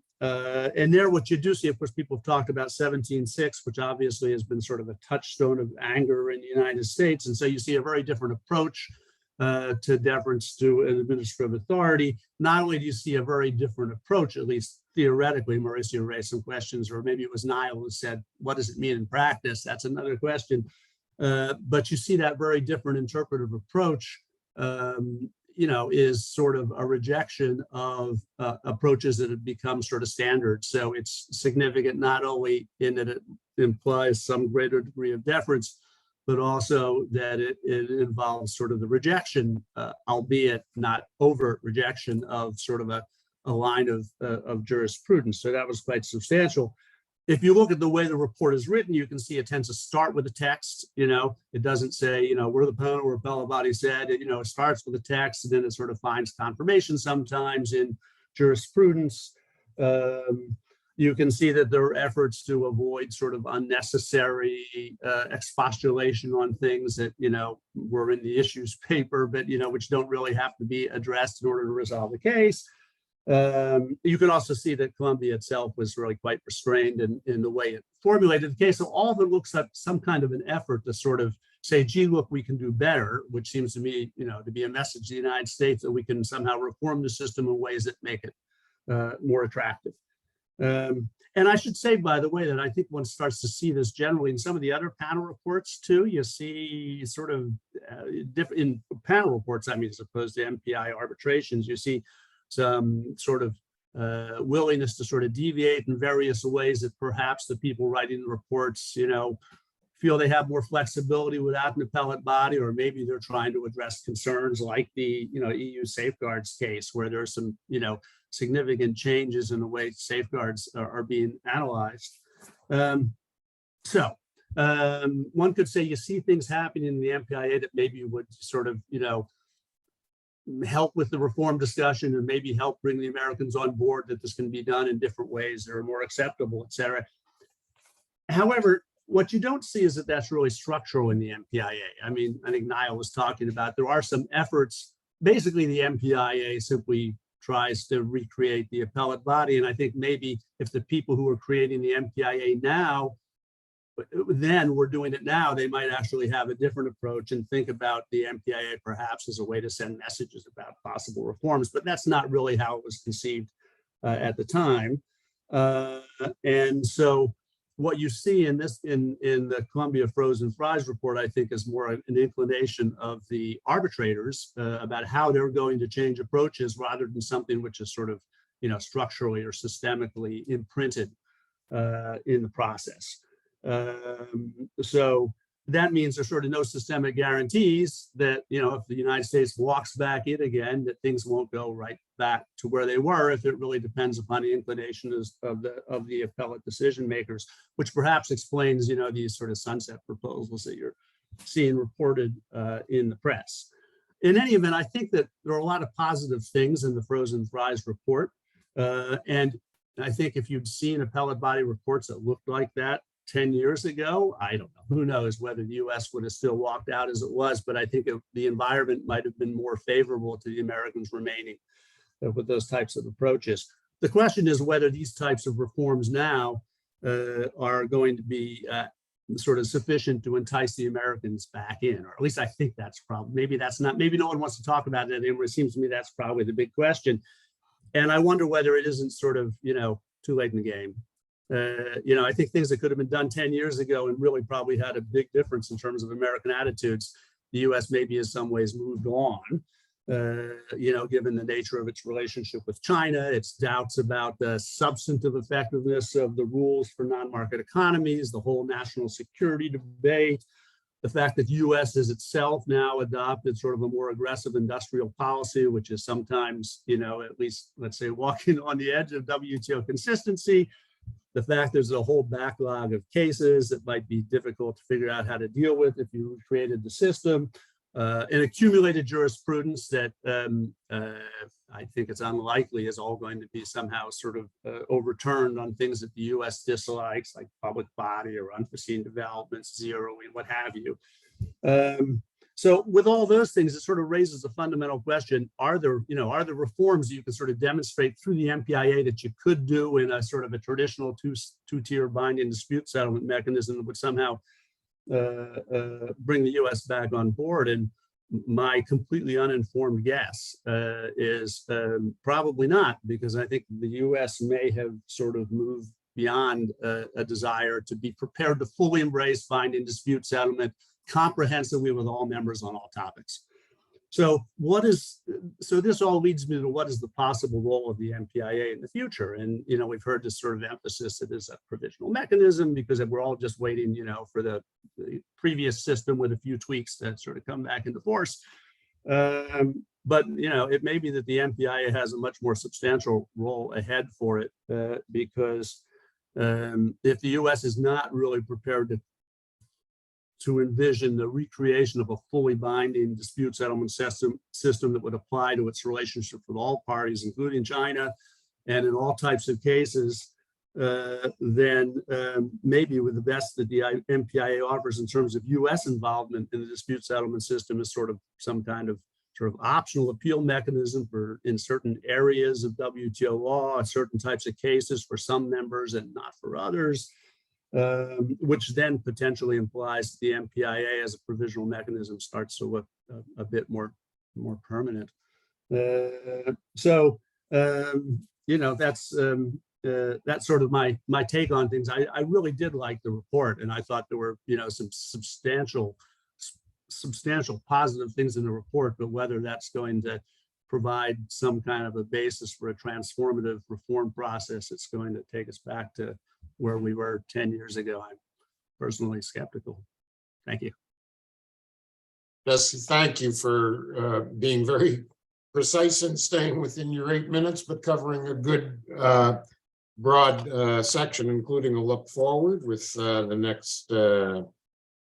there, what you do see, of course, people have talked about 17.6, which obviously has been sort of a touchstone of anger in the United States. And so you see a very different approach to deference to an administrative authority. Not only do you see a very different approach, at least theoretically, Mauricio raised some questions, or maybe it was Niall who said, what does it mean in practice? That's another question. But you see that very different interpretive approach you know, is sort of a rejection of approaches that have become sort of standard. So it's significant not only in that it implies some greater degree of deference, but also that it involves sort of the rejection, albeit not overt rejection of sort of a line of jurisprudence. So that was quite substantial. If you look at the way the report is written, you can see it tends to start with the text. You know, it doesn't say, you know, we're the panel or appellate body said, you know, it starts with the text and then it sort of finds confirmation sometimes in jurisprudence. You can see that there are efforts to avoid sort of unnecessary expostulation on things that, you know, were in the issues paper, but, you know, which don't really have to be addressed in order to resolve the case. You can also see that Colombia itself was really quite restrained in the way it formulated the case. So all of it looks like some kind of an effort to sort of say, gee, look, we can do better, which seems to me, you know, to be a message to the United States that we can somehow reform the system in ways that make it more attractive. And I should say, by the way, that I think one starts to see this generally in some of the other panel reports too. You see sort of different in panel reports, I mean, as opposed to MPI arbitrations, you see some sort of willingness to sort of deviate in various ways that perhaps the people writing the reports, you know, feel they have more flexibility without an appellate body, or maybe they're trying to address concerns like the, you know, EU safeguards case, where there's some, you know, significant changes in the way safeguards are being analyzed. One could say you see things happening in the MPIA that maybe would sort of, you know, help with the reform discussion and maybe help bring the Americans on board that this can be done in different ways that are more acceptable, et cetera. However, what you don't see is that that's really structural in the MPIA. I mean, I think Niall was talking about, there are some efforts. Basically, the MPIA simply tries to recreate the appellate body. And I think maybe if the people who are creating the MPIA now, then we're doing it now, they might actually have a different approach and think about the MPIA perhaps as a way to send messages about possible reforms. But that's not really how it was conceived at the time. And so what you see in this, in the Colombia Frozen Fries report, I think is more an inclination of the arbitrators about how they're going to change approaches rather than something which is sort of, you know, structurally or systemically imprinted in the process. So that means there's sort of no systemic guarantees that, you know, if the United States walks back in again, that things won't go right back to where they were, if it really depends upon the inclination of the appellate decision makers, which perhaps explains, you know, these sort of sunset proposals that you're seeing reported in the press. In any event, I think that there are a lot of positive things in the Frozen Fries report. And I think if you'd seen appellate body reports that looked like that 10 years ago, I don't know, who knows whether the US would have still walked out as it was, but I think the environment might have been more favorable to the Americans remaining. with those types of approaches. The question is whether these types of reforms now are going to be sort of sufficient to entice the Americans back in, or at least I think that's probably, maybe that's not, maybe no one wants to talk about it anymore. It seems to me that's probably the big question. And I wonder whether it isn't sort of, too late in the game. I think things that could have been done 10 years ago and really probably had a big difference in terms of American attitudes. The US maybe in some ways moved on, given the nature of its relationship with China, its doubts about the substantive effectiveness of the rules for non-market economies, the whole national security debate, the fact that the US has itself now adopted sort of a more aggressive industrial policy, which is sometimes, at least, let's say, walking on the edge of WTO consistency. The fact there's a whole backlog of cases that might be difficult to figure out how to deal with if you created the system. An accumulated jurisprudence that I think it's unlikely is all going to be somehow sort of overturned on things that the US dislikes, like public body or unforeseen developments, zeroing, what have you. So with all those things, it sort of raises a fundamental question. Are there reforms you can sort of demonstrate through the MPIA that you could do in a sort of a traditional two-tier binding dispute settlement mechanism that would somehow bring the US back on board? And my completely uninformed guess is probably not, because I think the US may have sort of moved beyond a desire to be prepared to fully embrace binding dispute settlement comprehensively with all members on all topics. So this all leads me to what is the possible role of the MPIA in the future? And, we've heard this sort of emphasis that it's a provisional mechanism because we're all just waiting, for the previous system with a few tweaks that sort of come back into force. But, it may be that the MPIA has a much more substantial role ahead for it because if the US is not really prepared to envision the recreation of a fully binding dispute settlement system that would apply to its relationship with all parties, including China, and in all types of cases, then maybe with the best that the MPIA offers in terms of US involvement in the dispute settlement system is sort of some kind of optional appeal mechanism for in certain areas of WTO law, certain types of cases for some members and not for others. Which then potentially implies the MPIA as a provisional mechanism starts to look a bit more permanent. That's sort of my take on things. I really did like the report, and I thought there were some substantial positive things in the report, but whether that's going to provide some kind of a basis for a transformative reform process that's going to take us back to where we were 10 years ago, I'm personally skeptical. Thank you. Yes, thank you for being very precise and staying within your 8 minutes, but covering a good broad section, including a look forward with the next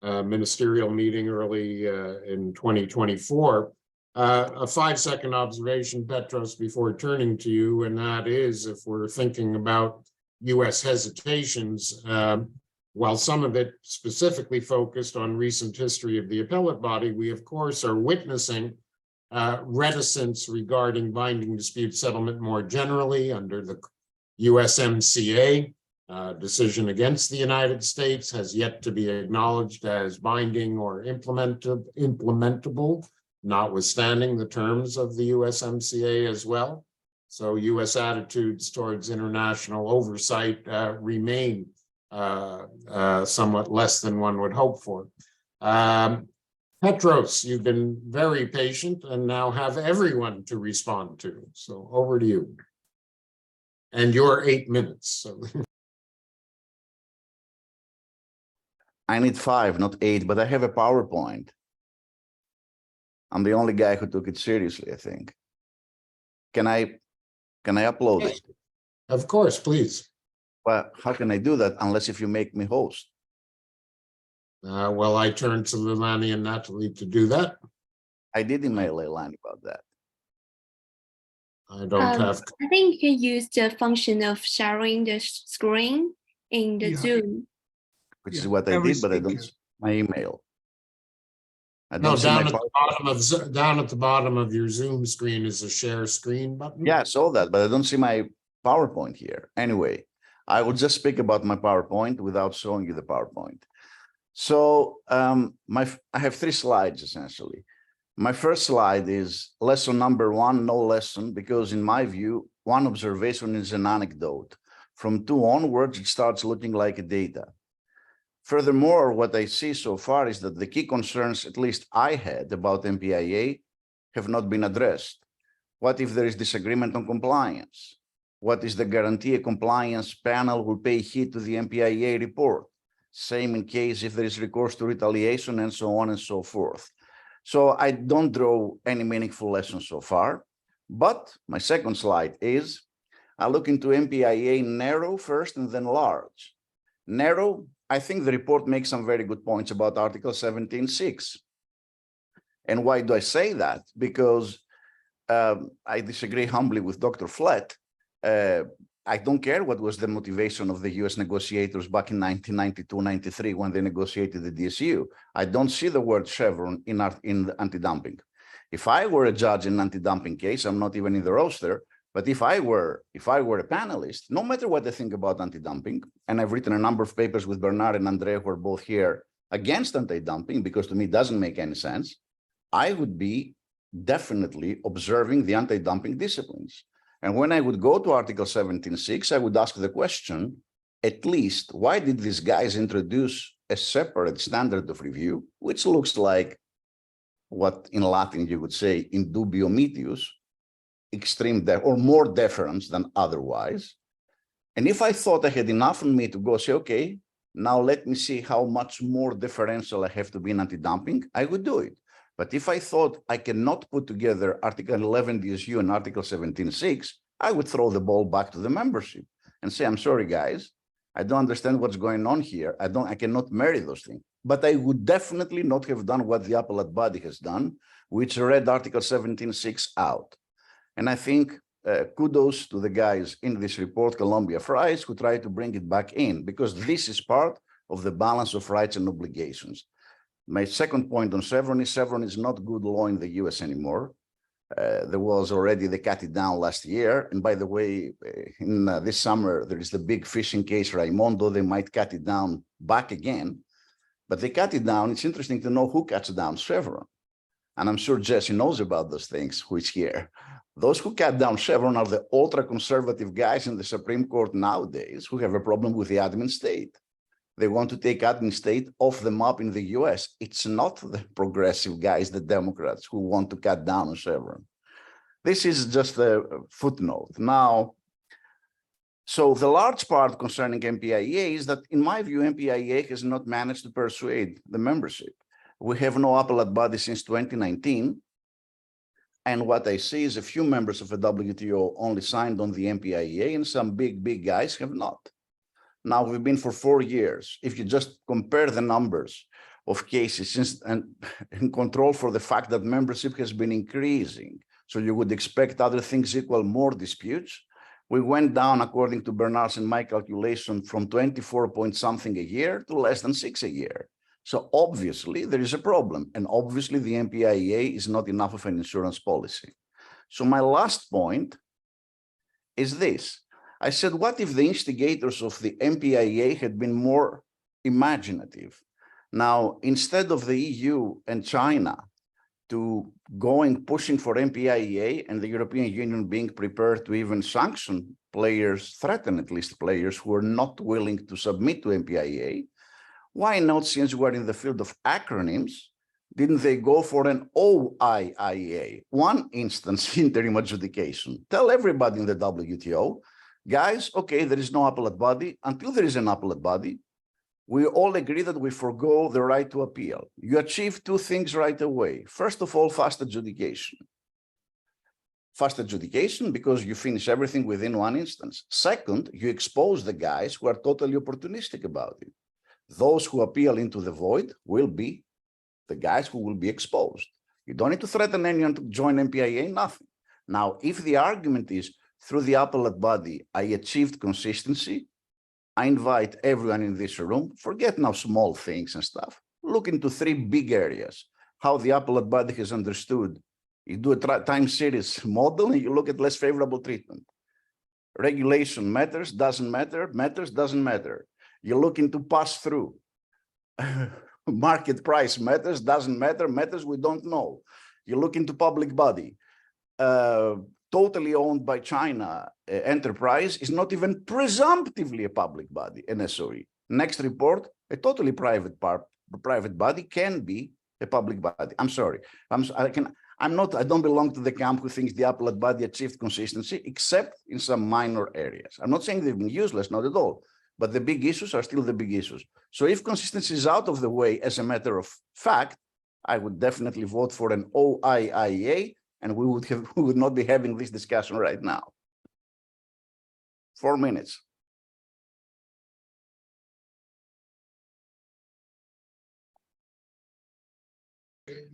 ministerial meeting early in 2024. A 5-second observation, Petros, before turning to you, and that is if we're thinking about US hesitations, while some of it specifically focused on recent history of the appellate body, we of course are witnessing reticence regarding binding dispute settlement more generally under the USMCA. Decision against the United States has yet to be acknowledged as binding or implementable, notwithstanding the terms of the USMCA as well. So US attitudes towards international oversight remain somewhat less than one would hope for. Petros, you've been very patient and now have everyone to respond to. So over to you. And your 8 minutes. So. I need 5, not 8, but I have a PowerPoint. I'm the only guy who took it seriously, I think. Can I upload it? Of course, please. Well, how can I do that unless if you make me host? Well, I turn to Leilani and Natalie to do that. I did email Leilani about that. I don't have. I think you can use the function of sharing the screen in the Zoom. Which is what I did, but I don't see my email. I No, don't see my down at the PowerPoint. bottom of, down at the bottom of your Zoom screen is a share screen button. Yeah, I saw that, but I don't see my PowerPoint here. Anyway, I will just speak about my PowerPoint without showing you the PowerPoint. So I have 3 slides essentially. My first slide is lesson number 1, no lesson, because in my view, one observation is an anecdote. From 2 onwards, it starts looking like a data. Furthermore, what I see so far is that the key concerns, at least I had about MPIA, have not been addressed. What if there is disagreement on compliance? What is the guarantee a compliance panel will pay heed to the MPIA report? Same in case if there is recourse to retaliation and so on and so forth. So I don't draw any meaningful lessons so far. But my second slide is, I look into MPIA narrow first and then large. Narrow, I think the report makes some very good points about Article 17.6. And why do I say that? Because I disagree humbly with Dr. Flett. I don't care what was the motivation of the US negotiators back in 1992-93 when they negotiated the DSU. I don't see the word Chevron in anti-dumping. If I were a judge in an anti-dumping case, I'm not even in the roster, but if I were a panelist, no matter what I think about anti-dumping, and I've written a number of papers with Bernard and Andre, who are both here, against anti-dumping, because to me it doesn't make any sense, I would be definitely observing the anti-dumping disciplines. And when I would go to Article 17.6, I would ask the question, at least, why did these guys introduce a separate standard of review, which looks like what in Latin you would say, in dubio mitius, extreme or more deference than otherwise. And if I thought I had enough in me to go say, okay, now let me see how much more differential I have to be in anti-dumping, I would do it. But if I thought I cannot put together Article 11 DSU and Article 17.6, I would throw the ball back to the membership and say, I'm sorry, guys, I don't understand what's going on here. I cannot marry those things. But I would definitely not have done what the appellate body has done, which read Article 17.6 out. And I think kudos to the guys in this report, Colombia Fries, who try to bring it back in, because this is part of the balance of rights and obligations. My second point on Chevron is not good law in the US anymore. There was already the cut it down last year. And by the way, in this summer, there is the big fishing case, Raimondo. They might cut it down back again. But they cut it down. It's interesting to know who cuts down Chevron. And I'm sure Jesse knows about those things, who is here. Those who cut down Chevron are the ultra-conservative guys in the Supreme Court nowadays who have a problem with the admin state. They want to take admin state off the map in the US. It's not the progressive guys, the Democrats, who want to cut down on Chevron. This is just a footnote. Now, so the large part concerning MPIA is that, in my view, MPIA has not managed to persuade the membership. We have no appellate body since 2019. And what I see is a few members of the WTO only signed on the MPIA, and some big guys have not. Now, we've been for 4 years. If you just compare the numbers of cases since, and control for the fact that membership has been increasing, so you would expect other things equal more disputes, we went down, according to Bernard's and my calculation, from 24 point something a year to less than 6 a year. So obviously there is a problem, and obviously the MPIA is not enough of an insurance policy. So my last point is this. I said, what if the instigators of the MPIA had been more imaginative? Now, instead of the EU and China pushing for MPIA and the European Union being prepared to even sanction players, threaten at least players who are not willing to submit to MPIA, why not, since we're in the field of acronyms, didn't they go for an OIIA, one instance interim adjudication? Tell everybody in the WTO, guys, okay, there is no appellate body. Until there is an appellate body, we all agree that we forgo the right to appeal. You achieve 2 things right away. First of all, fast adjudication. Fast adjudication because you finish everything within 1 instance. Second, you expose the guys who are totally opportunistic about it. Those who appeal into the void will be the guys who will be exposed. You don't need to threaten anyone to join MPIA, nothing. Now, if the argument is through the appellate body, I achieved consistency, I invite everyone in this room, forget now small things and stuff, look into 3 big areas. how the appellate body has understood. You do a time series model and you look at less favorable treatment. Regulation matters, doesn't matter, matters, doesn't matter. You look into pass through. Market price matters, doesn't matter, matters, we don't know. You look into public body. Totally owned by China enterprise is not even presumptively a public body, an SOE. Next report, a totally private body can be a public body. I'm sorry. I don't belong to the camp who thinks the appellate body achieved consistency, except in some minor areas. I'm not saying they've been useless, not at all, but the big issues are still the big issues. So if consistency is out of the way as a matter of fact, I would definitely vote for an OIIA, and we would not be having this discussion right now. 4 minutes.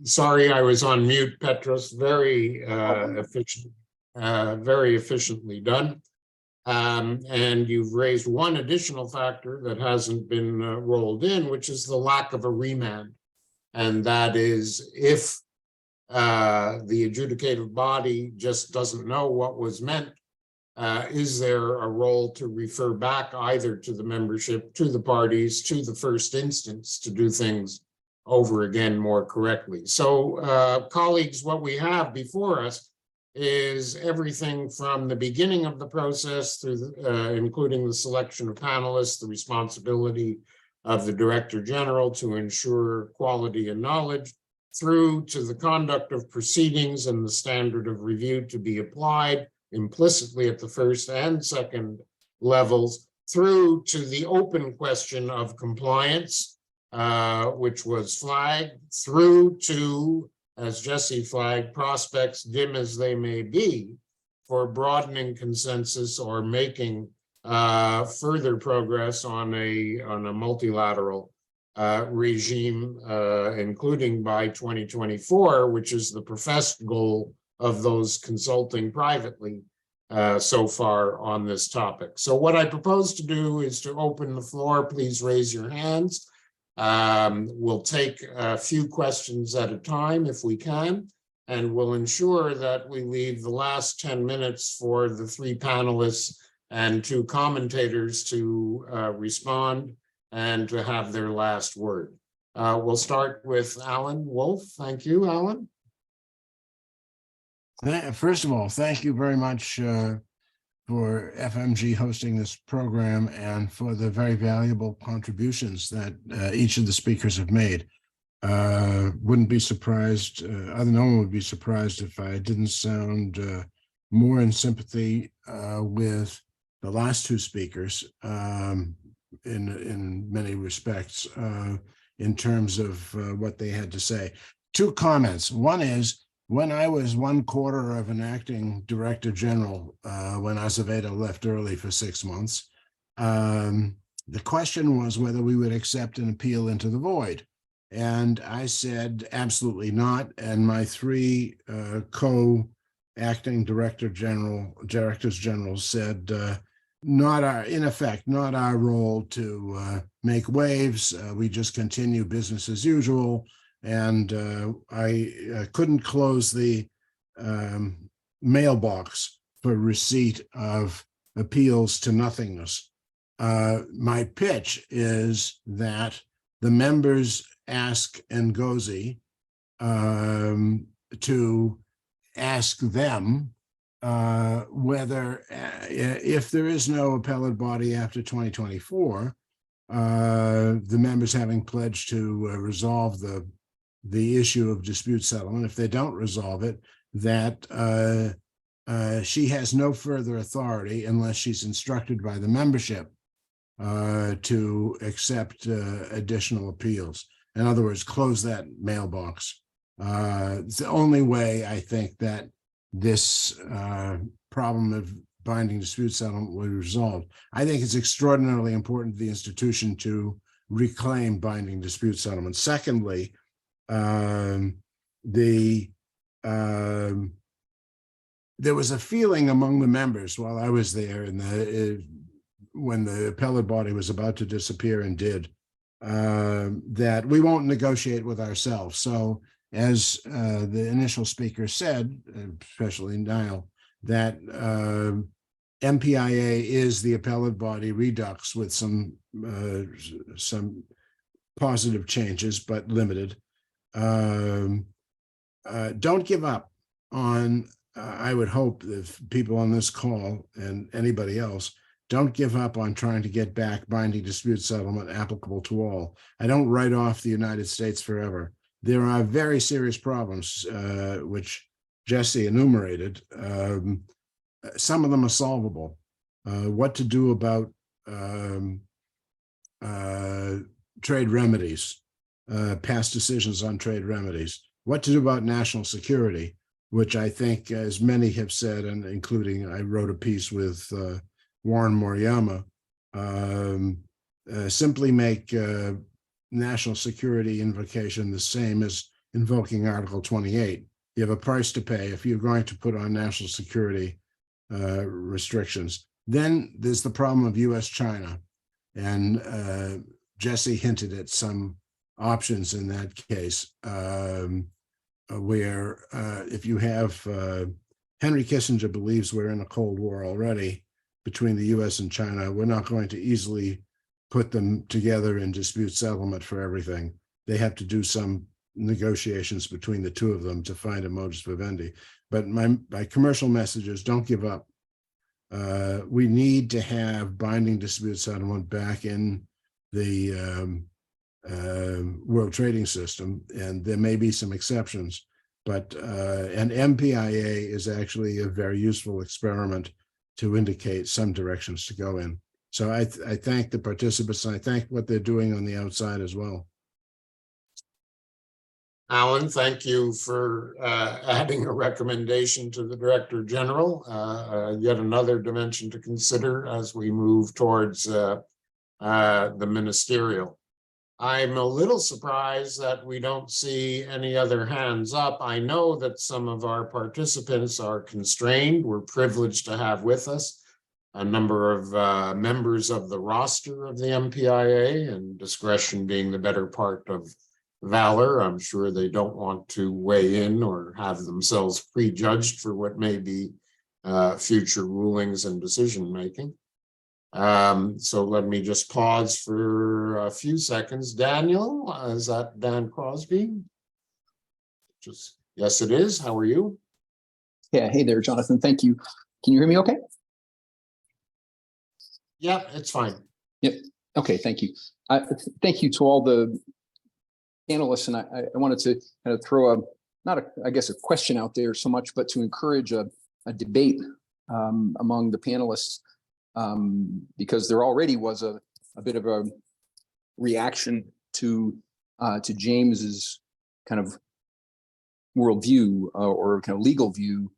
Sorry, I was on mute, Petros. Very efficient, very efficiently done. And you've raised one additional factor that hasn't been rolled in, which is the lack of a remand. And that is if the adjudicative body just doesn't know what was meant, is there a role to refer back either to the membership, to the parties, to the first instance to do things over again more correctly? So colleagues, what we have before us is everything from the beginning of the process through including the selection of panelists, the responsibility of the Director General to ensure quality and knowledge, through to the conduct of proceedings and the standard of review to be applied implicitly at the first and second levels, through to the open question of compliance, which was flagged, through to, as Jesse flagged, prospects, dim as they may be, for broadening consensus or making further progress on a multilateral regime, including by 2024, which is the professed goal of those consulting privately so far on this topic. So what I propose to do is to open the floor. Please raise your hands. We'll take a few questions at a time if we can, and we'll ensure that we leave the last 10 minutes for the 3 panelists and 2 commentators to respond and to have their last word. We'll start with Alan Wolf. Thank you, Alan. First of all, thank you very much for FMG hosting this program and for the very valuable contributions that each of the speakers have made. Wouldn't be surprised, no one would be surprised if I didn't sound more in sympathy with the last 2 speakers in many respects in terms of what they had to say. 2 comments. One is, when I was 1/4 of an acting Director General, when Azevedo left early for 6 months, the question was whether we would accept an appeal into the void. And I said, absolutely not. And my 3 co-acting Directors General said, in effect, not our role to make waves. We just continue business as usual. And I couldn't close the mailbox for receipt of appeals to nothingness. My pitch is that the members ask Ngozi to ask them whether, if there is no appellate body after 2024, the members having pledged to resolve the issue of dispute settlement, if they don't resolve it, that she has no further authority unless she's instructed by the membership to accept additional appeals. In other words, close that mailbox. It's the only way I think that this problem of binding dispute settlement will be resolved. I think it's extraordinarily important to the institution to reclaim binding dispute settlement. Secondly, there was a feeling among the members while I was there when the appellate body was about to disappear and did, that we won't negotiate with ourselves. So as the initial speaker said, especially Niall, that MPIA is the appellate body redux with some positive changes, but limited. Don't give up on, I would hope if people on this call and anybody else, don't give up on trying to get back binding dispute settlement applicable to all. I don't write off the United States forever. There are very serious problems, which Jesse enumerated. Some of them are solvable. What to do about trade remedies, past decisions on trade remedies, what to do about national security, which I think, as many have said, and including I wrote a piece with Warren Moriyama, simply make national security invocation the same as invoking Article 28. You have a price to pay if you're going to put on national security restrictions. Then there's the problem of US-China, and Jesse hinted at some options in that case, where if you have, Henry Kissinger believes we're in a Cold War already between the US and China. We're not going to easily put them together in dispute settlement for everything. They have to do some negotiations between the two of them to find a modus vivendi. But my commercial message is don't give up. We need to have binding dispute settlement back in the world trading system, and there may be some exceptions, but an MPIA is actually a very useful experiment to indicate some directions to go in. So I thank the participants, and I thank what they're doing on the outside as well. Alan, thank you for adding a recommendation to the Director General. Yet another dimension to consider as we move towards the ministerial. I'm a little surprised that we don't see any other hands up. I know that some of our participants are constrained. We're privileged to have with us a number of members of the roster of the MPIA, and discretion being the better part of valor. I'm sure they don't want to weigh in or have themselves prejudged for what may be future rulings and decision making. So let me just pause for a few seconds. Daniel, is that Dan Crosby? Yes, it is. How are you? Yeah, hey there, Jonathan. Thank you. Can you hear me okay? Yeah, it's fine. Yep. Okay, thank you. Thank you to all the panelists, and I wanted to kind of throw I guess a question out there so much, but to encourage a debate among the panelists, because there already was a bit of a reaction to James's kind of worldview or kind of legal view,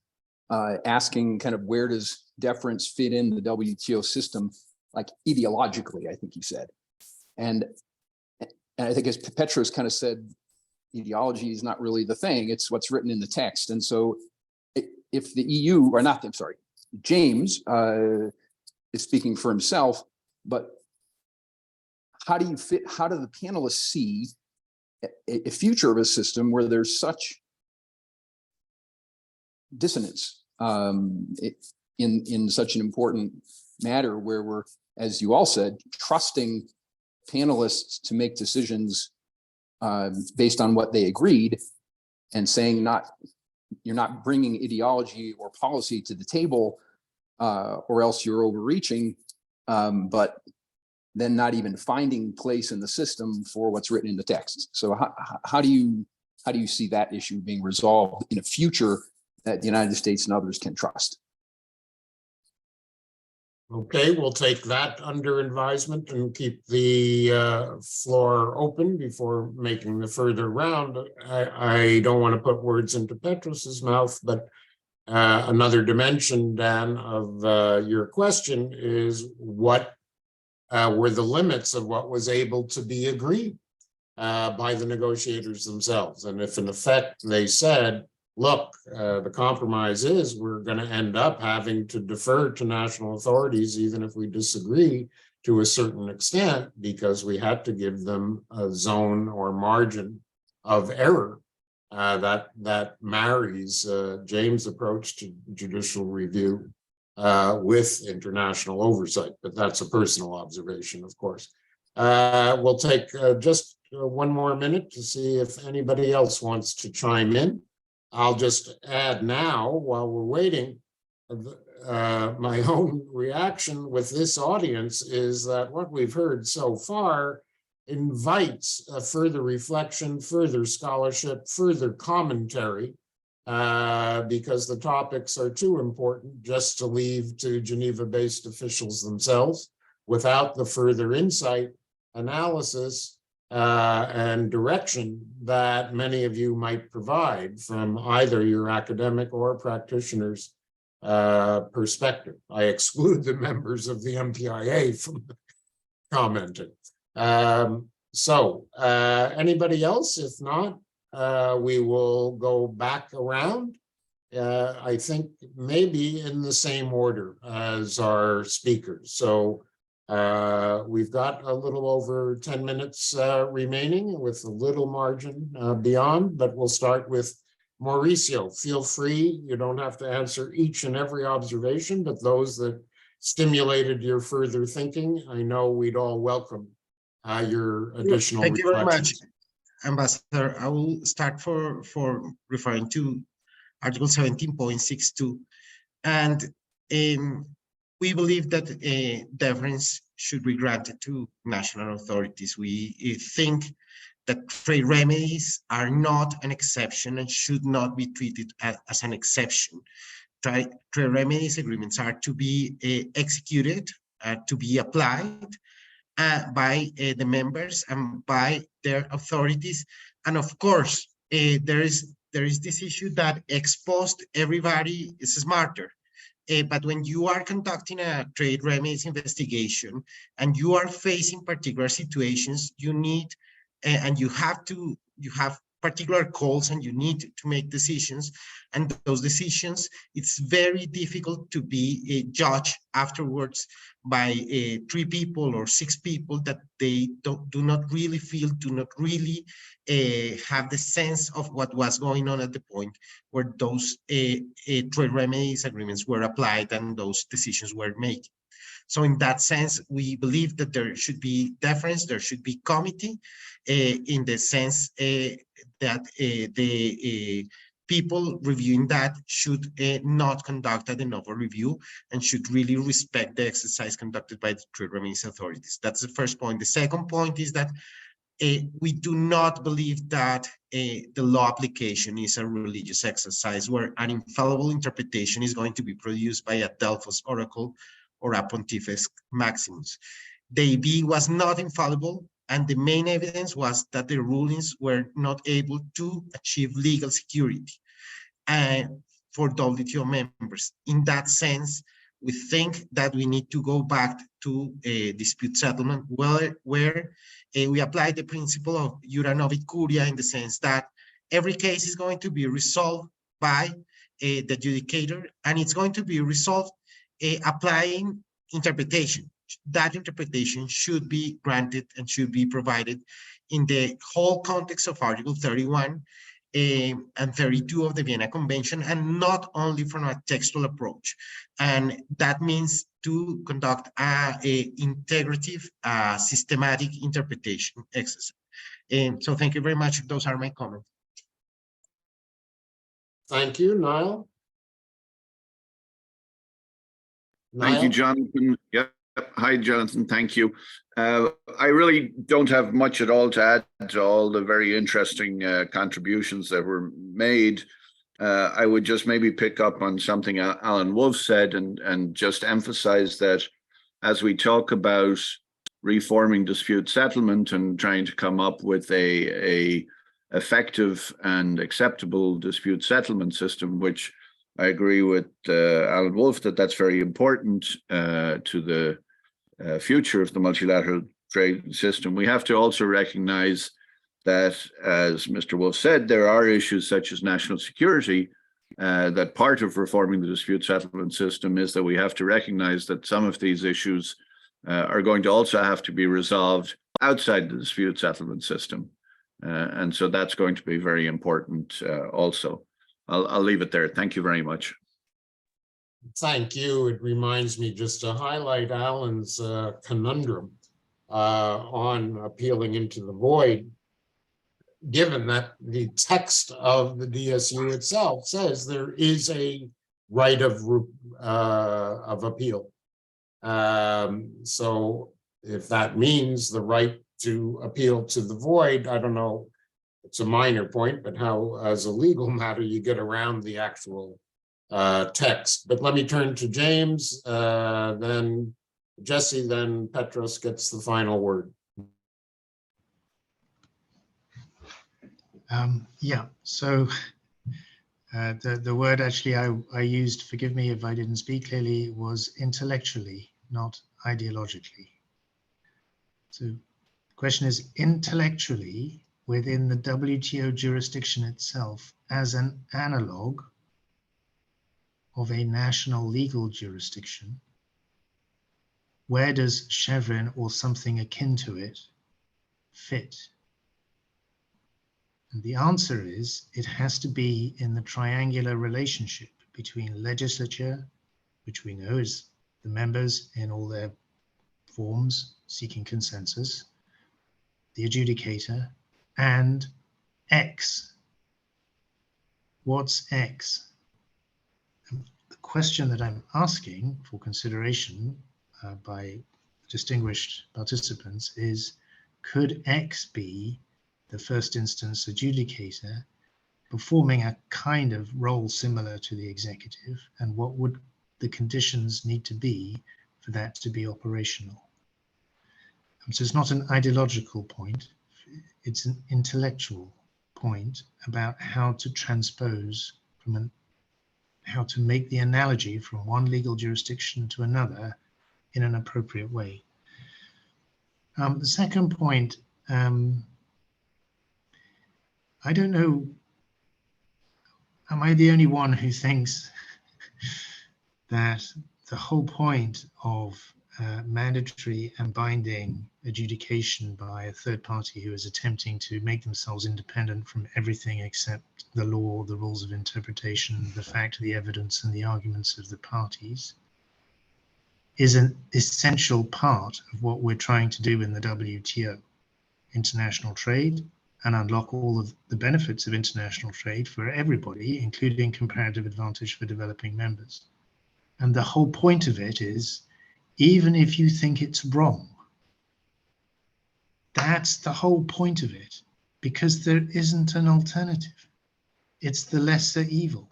asking kind of where does deference fit in the WTO system, like ideologically, I think he said. And I think as Petros kind of said, ideology is not really the thing, it's what's written in the text. And so if the EU, or not, I'm sorry, James is speaking for himself, but how do the panelists see a future of a system where there's such dissonance in such an important matter, where we're, as you all said, trusting panelists to make decisions based on what they agreed, and saying you're not bringing ideology or policy to the table, or else you're overreaching, but then not even finding place in the system for what's written in the text. So how do you see that issue being resolved in a future that the United States and others can trust? Okay, we'll take that under advisement and keep the floor open before making the further round. I don't want to put words into Petros's mouth, but another dimension, Dan, of your question is what were the limits of what was able to be agreed by the negotiators themselves. And if in effect they said, look, the compromise is we're going to end up having to defer to national authorities, even if we disagree to a certain extent, because we had to give them a zone or margin of error that marries James' approach to judicial review with international oversight, but that's a personal observation, of course. We'll take just one more minute to see if anybody else wants to chime in. I'll just add now, while we're waiting, my own reaction with this audience is that what we've heard so far invites a further reflection, further scholarship, further commentary, because the topics are too important just to leave to Geneva-based officials themselves without the further insight, analysis, and direction that many of you might provide from either your academic or practitioners' perspective. I exclude the members of the MPIA from commenting. Anybody else? If not, we will go back around. I think maybe in the same order as our speakers. So we've got a little over 10 minutes remaining with a little margin beyond, but we'll start with Mauricio. Feel free, you don't have to answer each and every observation, but those that stimulated your further thinking, I know we'd all welcome your additional Thank you very much, reflections. Ambassador. I will start for referring to Article 17.62. And we believe that deference should be granted to national authorities. We think that trade remedies are not an exception and should not be treated as an exception. Trade remedies agreements are to be executed, to be applied by the members and by their authorities. And of course, there is this issue that exposed everybody is smarter. But when you are conducting a trade remedies investigation and you are facing particular situations, you need and you have particular calls and you need to make decisions, and those decisions, it's very difficult to be judged afterwards by 3 people or 6 people that they do not really feel, do not really have the sense of what was going on at the point where those trade remedies agreements were applied and those decisions were made. So in that sense, we believe that there should be deference, there should be comity in the sense that the people reviewing that should not conduct a de novo review and should really respect the exercise conducted by the trade remedies authorities. That's the first point. The second point is that we do not believe that the law application is a religious exercise where an infallible interpretation is going to be produced by a Delphos oracle or a Pontifex Maximus. The AB was not infallible, and the main evidence was that the rulings were not able to achieve legal security for WTO members. In that sense, we think that we need to go back to a dispute settlement where we apply the principle of iura novit curia, in the sense that every case is going to be resolved by the adjudicator, and it's going to be resolved applying interpretation. That interpretation should be granted and should be provided in the whole context of Article 31 and 32 of the Vienna Convention, and not only from a textual approach. And that means to conduct a integrative, systematic interpretation exercise. So thank you very much. Those are my comments. Thank you, Niall. Thank you, Jonathan. Yep. Hi, Jonathan. Thank you. I really don't have much at all to add to all the very interesting contributions that were made. I would just maybe pick up on something Alan Wolf said and just emphasize that as we talk about reforming dispute settlement and trying to come up with a effective and acceptable dispute settlement system, which I agree with Alan Wolf that that's very important to the future of the multilateral trade system. We have to also recognize that, as Mr. Wolf said, there are issues such as national security, that part of reforming the dispute settlement system is that we have to recognize that some of these issues are going to also have to be resolved outside the dispute settlement system. And so that's going to be very important also. I'll leave it there. Thank you very much. Thank you. It reminds me just to highlight Alan's conundrum on appealing into the void, given that the text of the DSU itself says there is a right of appeal. So if that means the right to appeal to the void, I don't know, it's a minor point, but how, as a legal matter, you get around the actual text. But let me turn to James, then Jesse, then Petros gets the final word. Yeah, so the word actually I used, forgive me if I didn't speak clearly, was intellectually, not ideologically. So the question is intellectually within the WTO jurisdiction itself as an analog of a national legal jurisdiction, where does Chevron or something akin to it fit? And the answer is it has to be in the triangular relationship between legislature, which we know is the members in all their forms seeking consensus, the adjudicator, and X. What's X? The question that I'm asking for consideration by distinguished participants is, could X be the first instance adjudicator performing a kind of role similar to the executive, and what would the conditions need to be for that to be operational? So it's not an ideological point, it's an intellectual point about how to transpose from how to make the analogy from one legal jurisdiction to another in an appropriate way. The second point, I don't know, am I the only one who thinks that the whole point of mandatory and binding adjudication by a third party who is attempting to make themselves independent from everything except the law, the rules of interpretation, the fact, the evidence, and the arguments of the parties is an essential part of what we're trying to do in the WTO, international trade, and unlock all of the benefits of international trade for everybody, including comparative advantage for developing members. And the whole point of it is, even if you think it's wrong, that's the whole point of it, because there isn't an alternative. It's the lesser evil.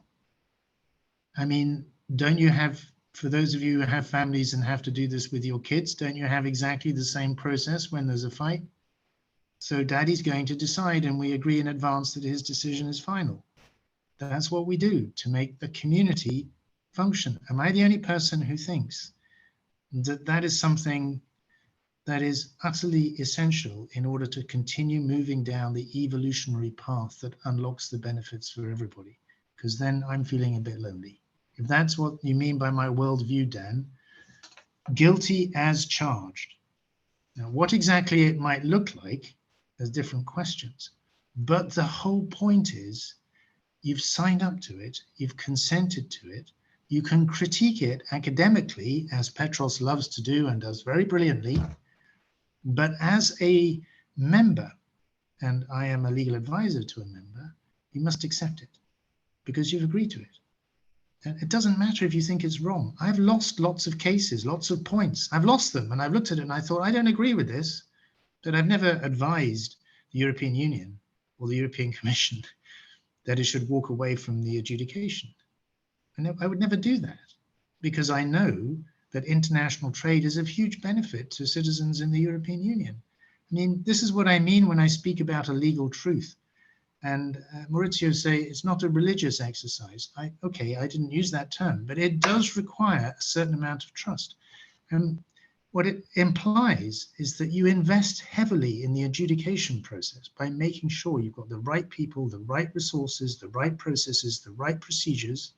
I mean, don't you have, for those of you who have families and have to do this with your kids, don't you have exactly the same process when there's a fight? So daddy's going to decide, and we agree in advance that his decision is final. That's what we do to make the community function. Am I the only person who thinks that that is something that is utterly essential in order to continue moving down the evolutionary path that unlocks the benefits for everybody? Because then I'm feeling a bit lonely. If that's what you mean by my worldview, Dan, guilty as charged. Now, what exactly it might look like, there's different questions. But the whole point is, you've signed up to it, you've consented to it, you can critique it academically, as Petros loves to do and does very brilliantly, but as a member, and I am a legal advisor to a member, you must accept it because you've agreed to it. And it doesn't matter if you think it's wrong. I've lost lots of cases, lots of points. I've lost them, and I've looked at it and I thought, I don't agree with this, but I've never advised the European Union or the European Commission that it should walk away from the adjudication. And I would never do that, because I know that international trade is of huge benefit to citizens in the European Union. I mean, this is what I mean when I speak about a legal truth. And Mauricio say it's not a religious exercise. Okay, I didn't use that term, but it does require a certain amount of trust. And what it implies is that you invest heavily in the adjudication process by making sure you've got the right people, the right resources, the right processes, the right procedures,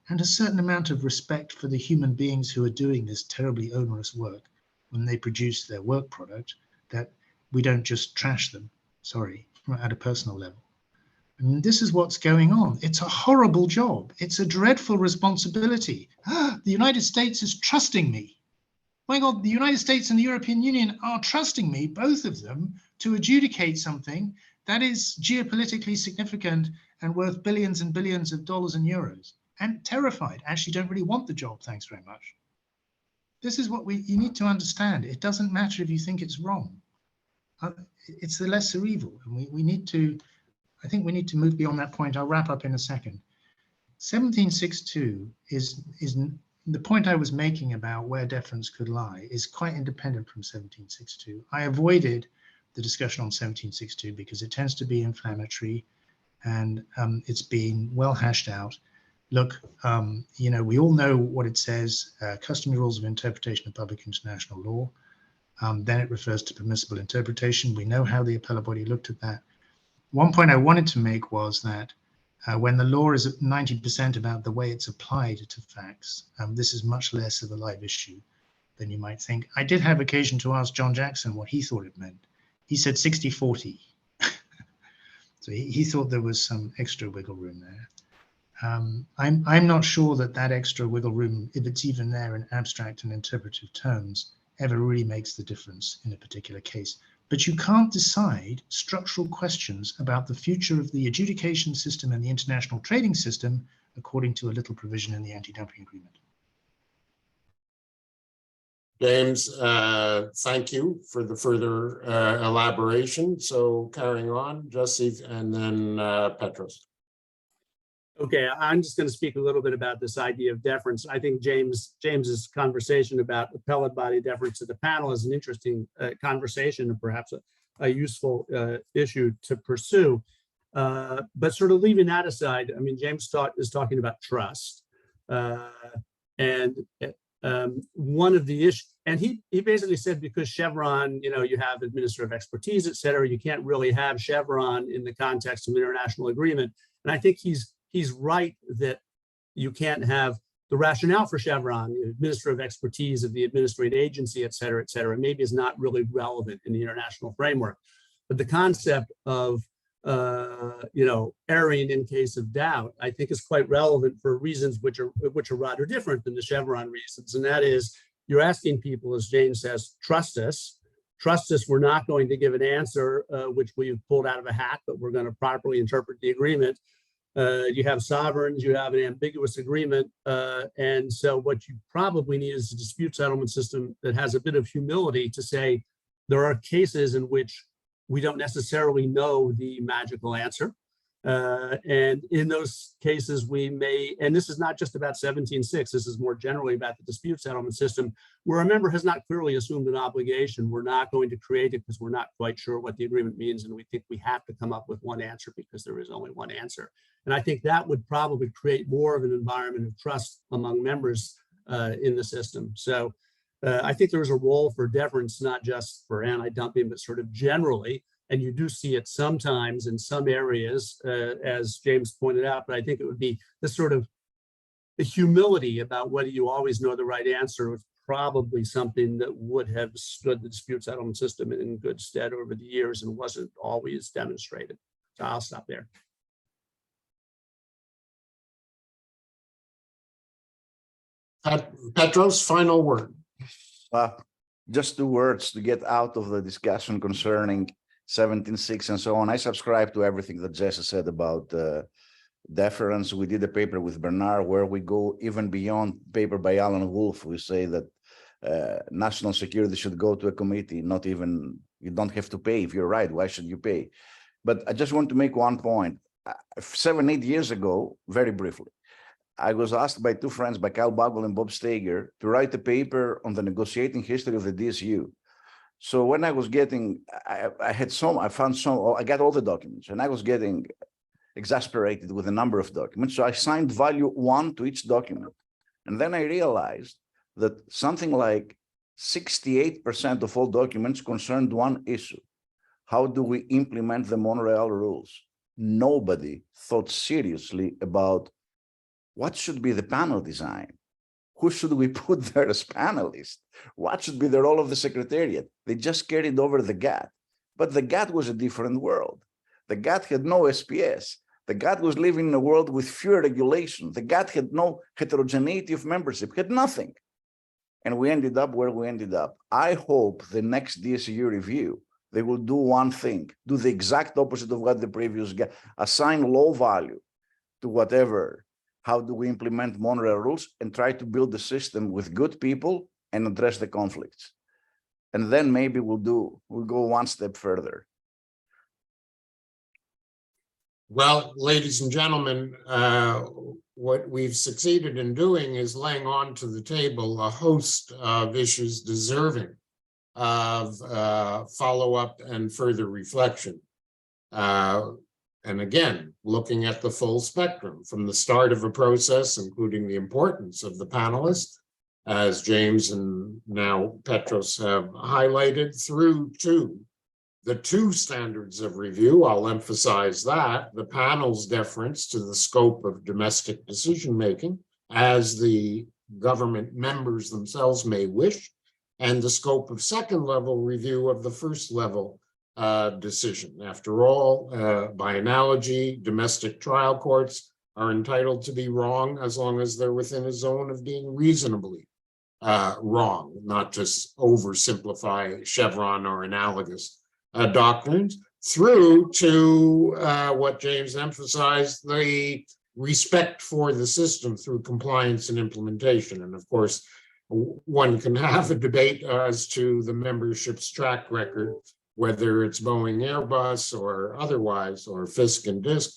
and a certain amount of respect for the human beings who are doing this terribly onerous work when they produce their work product, that we don't just trash them. Sorry, at a personal level. And this is what's going on. It's a horrible job. It's a dreadful responsibility. The United States is trusting me. My God, the United States and the European Union are trusting me, both of them, to adjudicate something that is geopolitically significant and worth billions and billions of dollars and euros. And terrified, actually don't really want the job, thanks very much. This is what you need to understand. It doesn't matter if you think it's wrong. It's the lesser evil. And we need to, I think we need to move beyond that point. I'll wrap up in a second. 1762 is the point I was making about where deference could lie is quite independent from 1762. I avoided the discussion on 1762 because it tends to be inflammatory and it's been well hashed out. Look, you know, we all know what it says, customary rules of interpretation of public international law. Then it refers to permissible interpretation. We know how the appellate body looked at that. One point I wanted to make was that when the law is at 90% about the way it's applied to facts, this is much less of a live issue than you might think. I did have occasion to ask John Jackson what he thought it meant. He said 60-40. So he thought there was some extra wiggle room there. I'm not sure that extra wiggle room, if it's even there in abstract and interpretive terms, ever really makes the difference in a particular case. But you can't decide structural questions about the future of the adjudication system and the international trading system according to a little provision in the anti-dumping agreement. James, thank you for the further elaboration. So carrying on, Jesse, and then Petros. Okay, I'm just going to speak a little bit about this idea of deference. I think James's conversation about appellate body deference to the panel is an interesting conversation and perhaps a useful issue to pursue. But sort of leaving that aside, I mean, James is talking about trust. And one of the issues, and he basically said because Chevron, you know, you have administrative expertise, et cetera, you can't really have Chevron in the context of an international agreement. And I think he's right that you can't have the rationale for Chevron, the administrative expertise of the administrative agency, et cetera, maybe is not really relevant in the international framework. But the concept of, you know, erring in case of doubt, I think is quite relevant for reasons which are rather different than the Chevron reasons. And that is, you're asking people, as James says, trust us. Trust us, we're not going to give an answer which we've pulled out of a hat, but we're going to properly interpret the agreement. You have sovereigns, you have an ambiguous agreement. And so what you probably need is a dispute settlement system that has a bit of humility to say, there are cases in which we don't necessarily know the magical answer. And in those cases, we may, and this is not just about 17.6, this is more generally about the dispute settlement system, where a member has not clearly assumed an obligation. We're not going to create it because we're not quite sure what the agreement means. And we think we have to come up with one answer because there is only one answer. And I think that would probably create more of an environment of trust among members in the system. So I think there is a role for deference, not just for anti-dumping, but sort of generally. And you do see it sometimes in some areas, as James pointed out, but I think it would be this sort of the humility about whether you always know the right answer was probably something that would have stood the dispute settlement system in good stead over the years and wasn't always demonstrated. So I'll stop there. Petros, final word. Just 2 words to get out of the discussion concerning 17.6 and so on. I subscribe to everything that Jesse said about deference. We did a paper with Bernard where we go even beyond paper by Alan Wolf. We say that national security should go to a committee, not even, you don't have to pay. If you're right, why should you pay? But I just want to make one point. 7-8 years ago, very briefly, I was asked by 2 friends, by Kyle Bagwell and Bob Steger, to write a paper on the negotiating history of the DSU. So when I was getting, I got all the documents, and I was getting exasperated with the number of documents. So I signed value 1 to each document. And then I realized that something like 68% of all documents concerned one issue. How do we implement the Montreal rules? Nobody thought seriously about what should be the panel design. Who should we put there as panelists? What should be the role of the Secretariat? They just carried over the GATT. But the GATT was a different world. The GATT had no SPS. The GATT was living in a world with fewer regulations. The GATT had no heterogeneity of membership, had nothing. And we ended up where we ended up. I hope the next DSU review, they will do one thing, do the exact opposite of what the previous GATT, assign low value to whatever, how do we implement monorail rules, and try to build a system with good people and address the conflicts. And then maybe we'll go one step further. Well, ladies and gentlemen, what we've succeeded in doing is laying onto the table a host of issues deserving of follow-up and further reflection. And again, looking at the full spectrum from the start of a process, including the importance of the panelists, as James and now Petros have highlighted, through to the two standards of review. I'll emphasize that: the panel's deference to the scope of domestic decision-making as the government members themselves may wish, and the scope of second-level review of the first-level decision. After all, by analogy, domestic trial courts are entitled to be wrong as long as they're within a zone of being reasonably wrong, not just oversimplify Chevron or analogous doctrines, through to what James emphasized, the respect for the system through compliance and implementation. And of course, one can have a debate as to the membership's track record, whether it's Boeing, Airbus, or otherwise, or Fisk and DISC,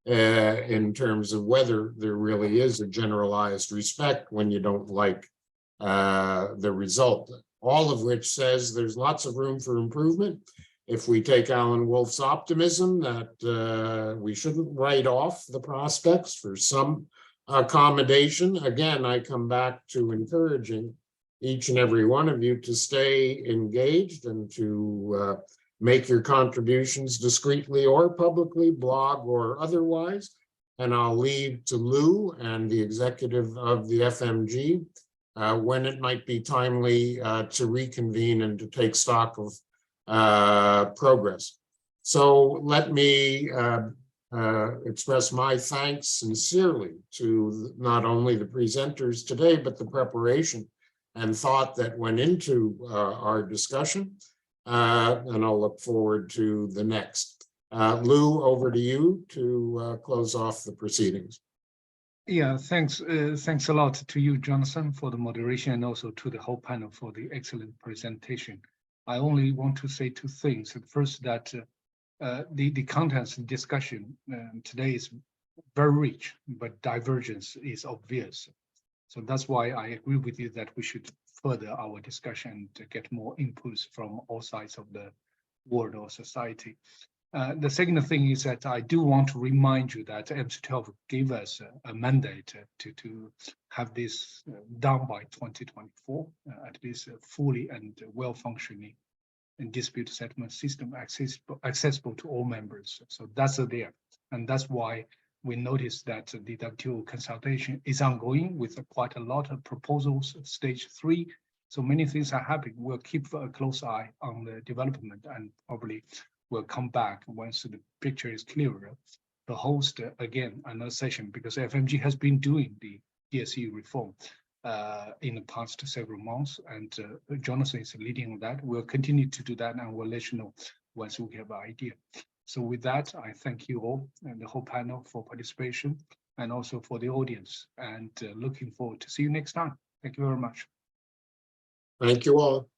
in terms of whether there really is a generalized respect when you don't like the result. All of which says there's lots of room for improvement. If we take Alan Wolf's optimism that we shouldn't write off the prospects for some accommodation, again, I come back to encouraging each and every one of you to stay engaged and to make your contributions discreetly or publicly, blog or otherwise. And I'll leave to Lou and the executive of the FMG when it might be timely to reconvene and to take stock of progress. So let me express my thanks sincerely to not only the presenters today, but the preparation and thought that went into our discussion. And I'll look forward to the next. Lou, over to you to close off the proceedings. Yeah, thanks. Thanks a lot to you, Jonathan, for the moderation, and also to the whole panel for the excellent presentation. I only want to say two things. First, that the contents discussion today is very rich, but divergence is obvious. So that's why I agree with you that we should further our discussion to get more inputs from all sides of the world or society. The second thing is that I do want to remind you that MC12 gave us a mandate to have this done by 2024, at least fully and well-functioning and dispute settlement system accessible to all members. So that's there. And that's why we noticed that the WTO consultation is ongoing with quite a lot of proposals, stage 3. So many things are happening. We'll keep a close eye on the development, and probably we'll come back once the picture is clearer to host again another session, because FMG has been doing the DSU reform in the past several months, and Jonathan is leading that. We'll continue to do that, and we'll let you know once we have an idea. So with that, I thank you all and the whole panel for participation, and also for the audience, and looking forward to see you next time. Thank you very much. Thank you all.